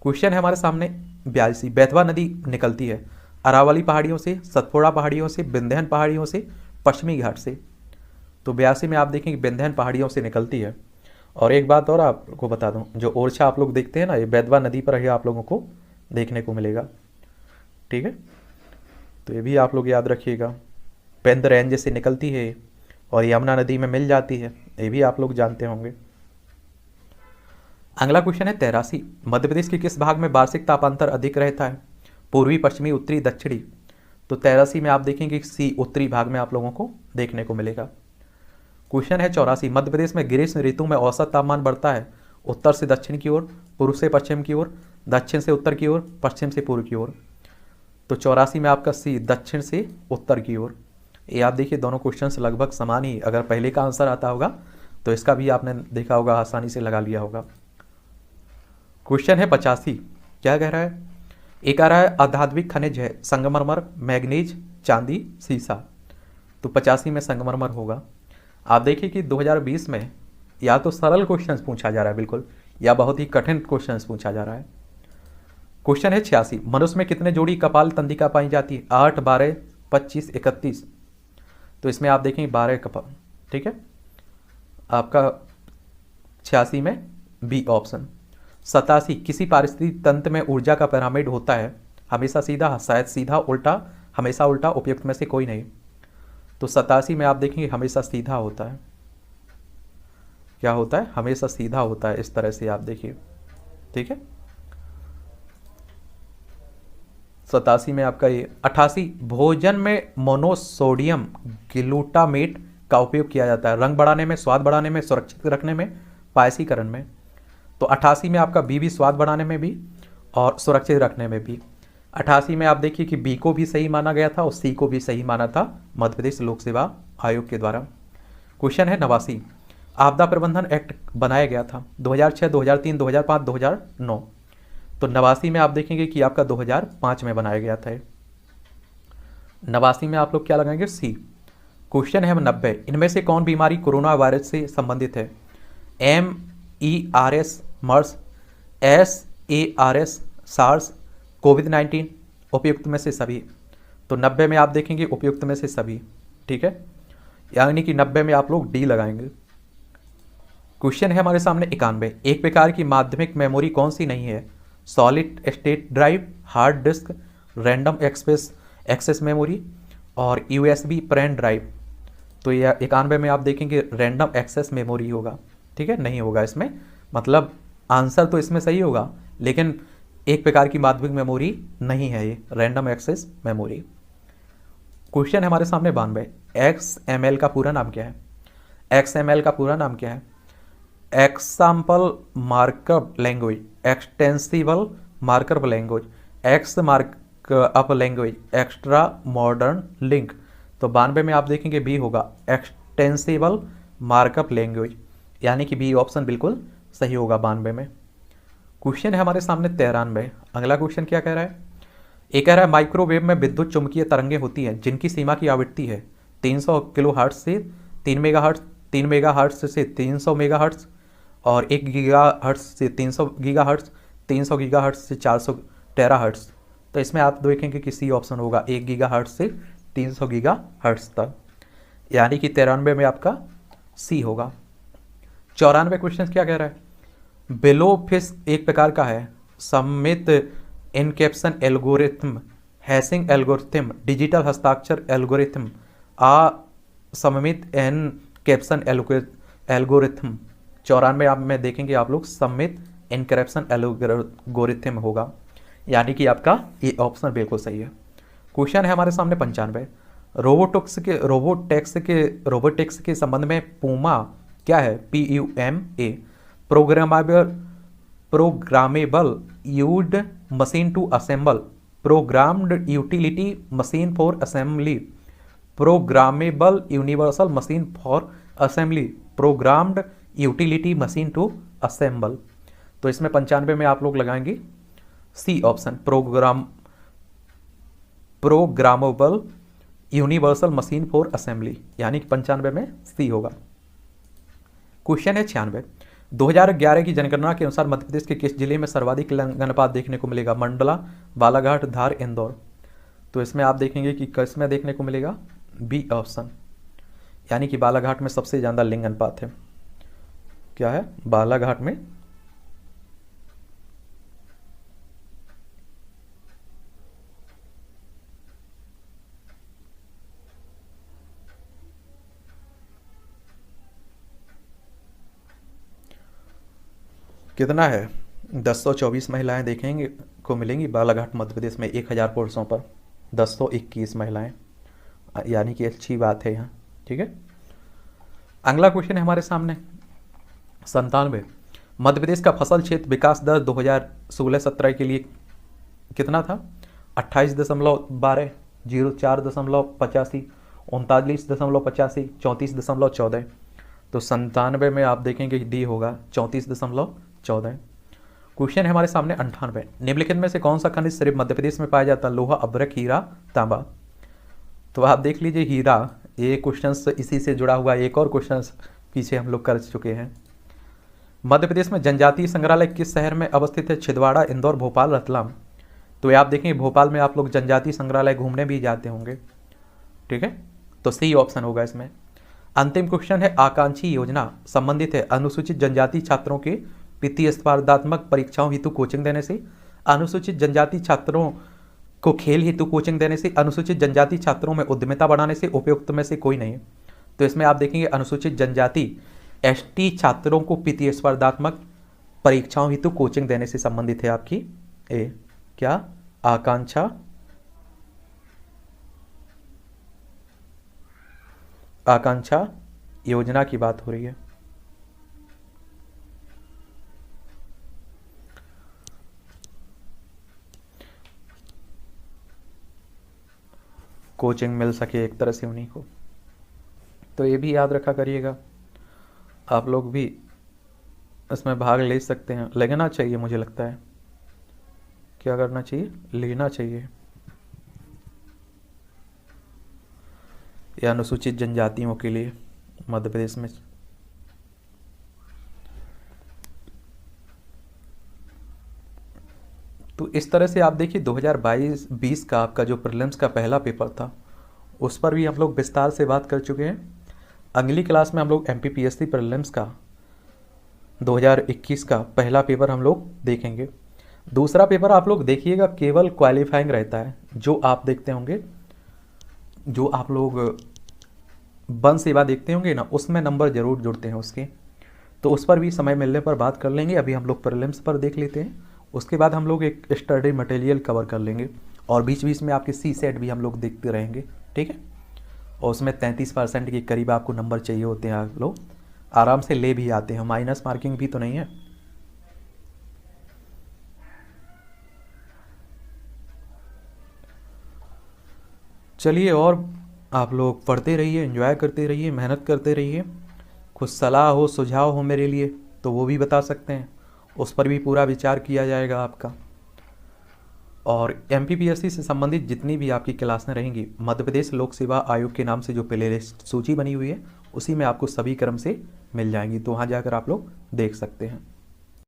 क्वेश्चन है हमारे सामने 82। बेतवा नदी निकलती है अरावली पहाड़ियों से, सतपुड़ा पहाड़ियों से, विंध्यन पहाड़ियों से, पश्चिमी घाट से। तो 82 में आप देखेंगे विंध्यन पहाड़ियों से निकलती है। और एक बात और आपको बता दूं, जो ओरछा आप लोग देखते हैं ना, ये बेतवा नदी पर ही आप लोगों को देखने को मिलेगा। ठीक है, तो ये भी आप लोग याद रखिएगा। पेंद रेंज से निकलती है और यमुना नदी में मिल जाती है, ये भी आप लोग जानते होंगे। अगला क्वेश्चन है 83, मध्य प्रदेश के किस भाग में वार्षिक तापांतर अधिक रहता है? पूर्वी, पश्चिमी, उत्तरी, दक्षिणी। तो 83 में आप देखेंगे सी उत्तरी भाग में आप लोगों को देखने को मिलेगा। क्वेश्चन है 84, मध्य प्रदेश में ग्रीष्म ऋतु में औसत तापमान बढ़ता है उत्तर से दक्षिण की ओर, पूर्व से पश्चिम की ओर, दक्षिण से उत्तर की ओर, पश्चिम से पूर्व की ओर। तो 84 में आपका सी दक्षिण से उत्तर की ओर। ये आप देखिए दोनों क्वेश्चंस लगभग समान ही, अगर पहले का आंसर आता होगा तो इसका भी आपने देखा होगा, आसानी से लगा लिया होगा। क्वेश्चन है 85, क्या कह रहा है? एक कह रहा है अधात्विक खनिज है संगमरमर, मैग्नीज, चांदी, सीसा। तो 85 में संगमरमर होगा। आप देखिए कि 2020 में या तो सरल क्वेश्चंस पूछा जा रहा है बिल्कुल, या बहुत ही कठिन क्वेश्चंस पूछा जा रहा है। क्वेश्चन है 86, मनुष्य में कितने जोड़ी कपाल तंत्रिका पाई जाती है? 8, 12, 25, 31। तो इसमें आप देखेंगे 12 कपाल, ठीक है, आपका 86 में बी ऑप्शन। 87, किसी पारिस्थितिक तंत्र में ऊर्जा का पिरामिड होता है, हमेशा सीधा, शायद सीधा, उल्टा, हमेशा उल्टा, उपयुक्त में से कोई नहीं। तो 87 में आप देखेंगे हमेशा सीधा होता है। क्या होता है? हमेशा सीधा होता है, इस तरह से आप देखिए, ठीक है। 87 में आपका ये। 88, भोजन में मोनोसोडियम ग्लूटामेट का उपयोग किया जाता है रंग बढ़ाने में, स्वाद बढ़ाने में, सुरक्षित रखने में, पायसीकरण में। तो 88 में आपका बी भी स्वाद बढ़ाने में भी और सुरक्षित रखने में भी। 88 में आप देखिए कि बी को भी सही माना गया था और सी को भी सही माना था मध्य प्रदेश लोक सेवा आयोग के द्वारा। क्वेश्चन है 89, आपदा प्रबंधन एक्ट बनाया गया था 2006, 2003, 2005, 2009। तो 89 में आप देखेंगे कि आपका 2005 में बनाया गया था। 89 में आप लोग क्या लगाएंगे? सी। क्वेश्चन है 90, इनमें से कौन बीमारी कोरोना वायरस से संबंधित है? MERS मर्स, SARS सार्स, कोविड-19, उपयुक्त में से सभी। तो 90 में आप देखेंगे उपयुक्त में से सभी, ठीक है, यानी कि 90 में आप लोग डी लगाएंगे। क्वेश्चन है हमारे सामने 91, एक प्रकार की माध्यमिक मेमोरी कौन सी नहीं है? Solid state drive, hard disk, random access memory और USB पेन ड्राइव। तो यह 91 में आप देखेंगे रैंडम एक्सेस मेमोरी होगा, ठीक है, नहीं होगा इसमें, मतलब आंसर तो इसमें सही होगा लेकिन एक प्रकार की माध्यमिक मेमोरी नहीं है ये रैंडम एक्सेस मेमोरी। क्वेश्चन है हमारे सामने 92, XML का पूरा नाम क्या है? XML का पूरा नाम क्या है? Example markup language, extensible markup language, x markup language, extra modern link. तो 92 में आप देखेंगे बी होगा, एक्सटेंसिबल मार्कअप लैंग्वेज, यानी कि बी ऑप्शन बिल्कुल सही होगा 92 में। क्वेश्चन है हमारे सामने 93, अगला क्वेश्चन क्या कह रहा है? एक कह रहा है माइक्रोवेव में विद्युत चुंबकीय तरंगें होती हैं जिनकी सीमा की आवृत्ति है 300 किलोहर्ट्ज से 3 मेगाहर्ट्ज, 3 मेगाहर्ट्ज से 300 मेगाहर्ट्ज और 1 गीगाहर्ट्ज से 300 गीगाहर्ट्ज, 300 गीगाहर्ट्ज से 400 टेराहर्ट्ज। तो इसमें आप देखेंगे कि सी ऑप्शन होगा, 1 गीगाहर्ट्ज से 300 गीगाहर्ट्ज तक, यानी कि 93 में आपका सी होगा। 94 क्वेश्चन क्या कह रहा है? बेलोफिस एक प्रकार का है सममित इनकैप्शन एल्गोरिथम, हैशिंग एल्गोरिथम, डिजिटल हस्ताक्षर एल्गोरिथम, असममित एनकैप्शन एल्गोरिथम। 94 आप में देखेंगे आप लोग सममित इनकैप्शन एल्गोरिथम होगा, यानी कि आपका ये ऑप्शन बिल्कुल सही है। क्वेश्चन है हमारे सामने 95, रोबोटिक्स के संबंध में पूमा क्या है? PUMA, programmable used machine to assemble, programmed utility machine for assembly, programmable universal machine for assembly, programmed utility machine to assemble. तो इसमें 95 में आप लोग लगाएंगे C option, programmable universal machine for assembly, यानी कि 95 में सी होगा। क्वेश्चन है 96, 2011 की जनगणना के अनुसार मध्य प्रदेश के किस जिले में सर्वाधिक लिंगानुपात देखने को मिलेगा? मंडला, बालाघाट, धार, इंदौर। तो इसमें आप देखेंगे कि किस में देखने को मिलेगा? बी ऑप्शन, यानी कि बालाघाट में सबसे ज़्यादा लिंग अनुपात है। क्या है? बालाघाट में कितना है, 1024 महिलाएं देखेंगे को मिलेंगी बालाघाट मध्य प्रदेश में 1000 पुरुषों पर 1021 महिलाएं, यानी कि अच्छी बात है यहाँ। ठीक है, अगला क्वेश्चन है हमारे सामने 97। मध्य प्रदेश का फसल क्षेत्र विकास दर 2016-17 के लिए कितना था? 28.12, 04.85, 39.85, 34.14। तो 97 में आप देखेंगे डी होगा 34.14। क्वेश्चन है हमारे सामने 98। निम्नलिखित में से कौन सा खनिज सिर्फ मध्य प्रदेश में पाया जाता है? लोहा, अभ्रक, हीरा, तांबा। तो आप देख लीजिए हीरा, ये क्वेश्चन इसी से जुड़ा हुआ एक और क्वेश्चन पीछे हम लोग कर चुके हैं। मध्य प्रदेश में जनजातीय संग्रहालय किस शहर में अवस्थित है? छिंदवाड़ा, इंदौर, भोपाल, रतलाम। तो ये आप देखेंगे भोपाल में आप लोग जनजातीय संग्रहालय घूमने भी जाते होंगे। ठीक है, तो सही ऑप्शन होगा इसमें। अंतिम क्वेश्चन है आकांक्षी योजना संबंधित है अनुसूचित जनजाति छात्रों के वित्तीय स्पर्धात्मक परीक्षाओं हेतु कोचिंग देने से, अनुसूचित जनजाति छात्रों को खेल हेतु कोचिंग देने से, अनुसूचित जनजाति छात्रों में उद्यमिता बढ़ाने से, उपयुक्त में से कोई नहीं। तो इसमें आप देखेंगे अनुसूचित जनजाति एसटी छात्रों को वित्तीय स्पर्धात्मक परीक्षाओं हेतु कोचिंग देने से संबंधित है आपकी ए क्या आकांक्षा योजना की बात हो रही है। कोचिंग मिल सके एक तरह से उन्हीं को, तो ये भी याद रखा करिएगा। आप लोग भी इसमें भाग ले सकते हैं, लेना चाहिए, मुझे लगता है क्या करना चाहिए, लेना चाहिए। या अनुसूचित जनजातियों के लिए मध्य प्रदेश में। तो इस तरह से आप देखिए 2022-20 का आपका जो प्रीलिम्स का पहला पेपर था उस पर भी हम लोग विस्तार से बात कर चुके हैं। अगली क्लास में हम लोग एमपीपीएससी प्रीलिम्स का 2021 का पहला पेपर हम लोग देखेंगे। दूसरा पेपर आप लोग देखिएगा केवल क्वालिफाइंग रहता है, जो आप देखते होंगे, जो आप लोग वन सेवा देखते होंगे ना, उसमें नंबर जरूर जुड़ते हैं उसके, तो उस पर भी समय मिलने पर बात कर लेंगे। अभी हम लोग प्रीलिम्स पर देख लेते हैं, उसके बाद हम लोग एक स्टडी मटेरियल कवर कर लेंगे और बीच बीच में आपके सी सेट भी हम लोग देखते रहेंगे। ठीक है, और उसमें 33% के करीब आपको नंबर चाहिए होते हैं, आप लोग आराम से ले भी आते हैं, माइनस मार्किंग भी तो नहीं है। चलिए, और आप लोग पढ़ते रहिए, एंजॉय करते रहिए, मेहनत करते रहिए। कुछ सलाह हो, सुझाव हो मेरे लिए तो वो भी बता सकते हैं, उस पर भी पूरा विचार किया जाएगा आपका। और एमपीपीएससी से संबंधित जितनी भी आपकी क्लासें रहेंगी, मध्य प्रदेश लोक सेवा आयोग के नाम से जो प्ले लिस्ट सूची बनी हुई है उसी में आपको सभी क्रम से मिल जाएंगी, तो वहाँ जाकर आप लोग देख सकते हैं।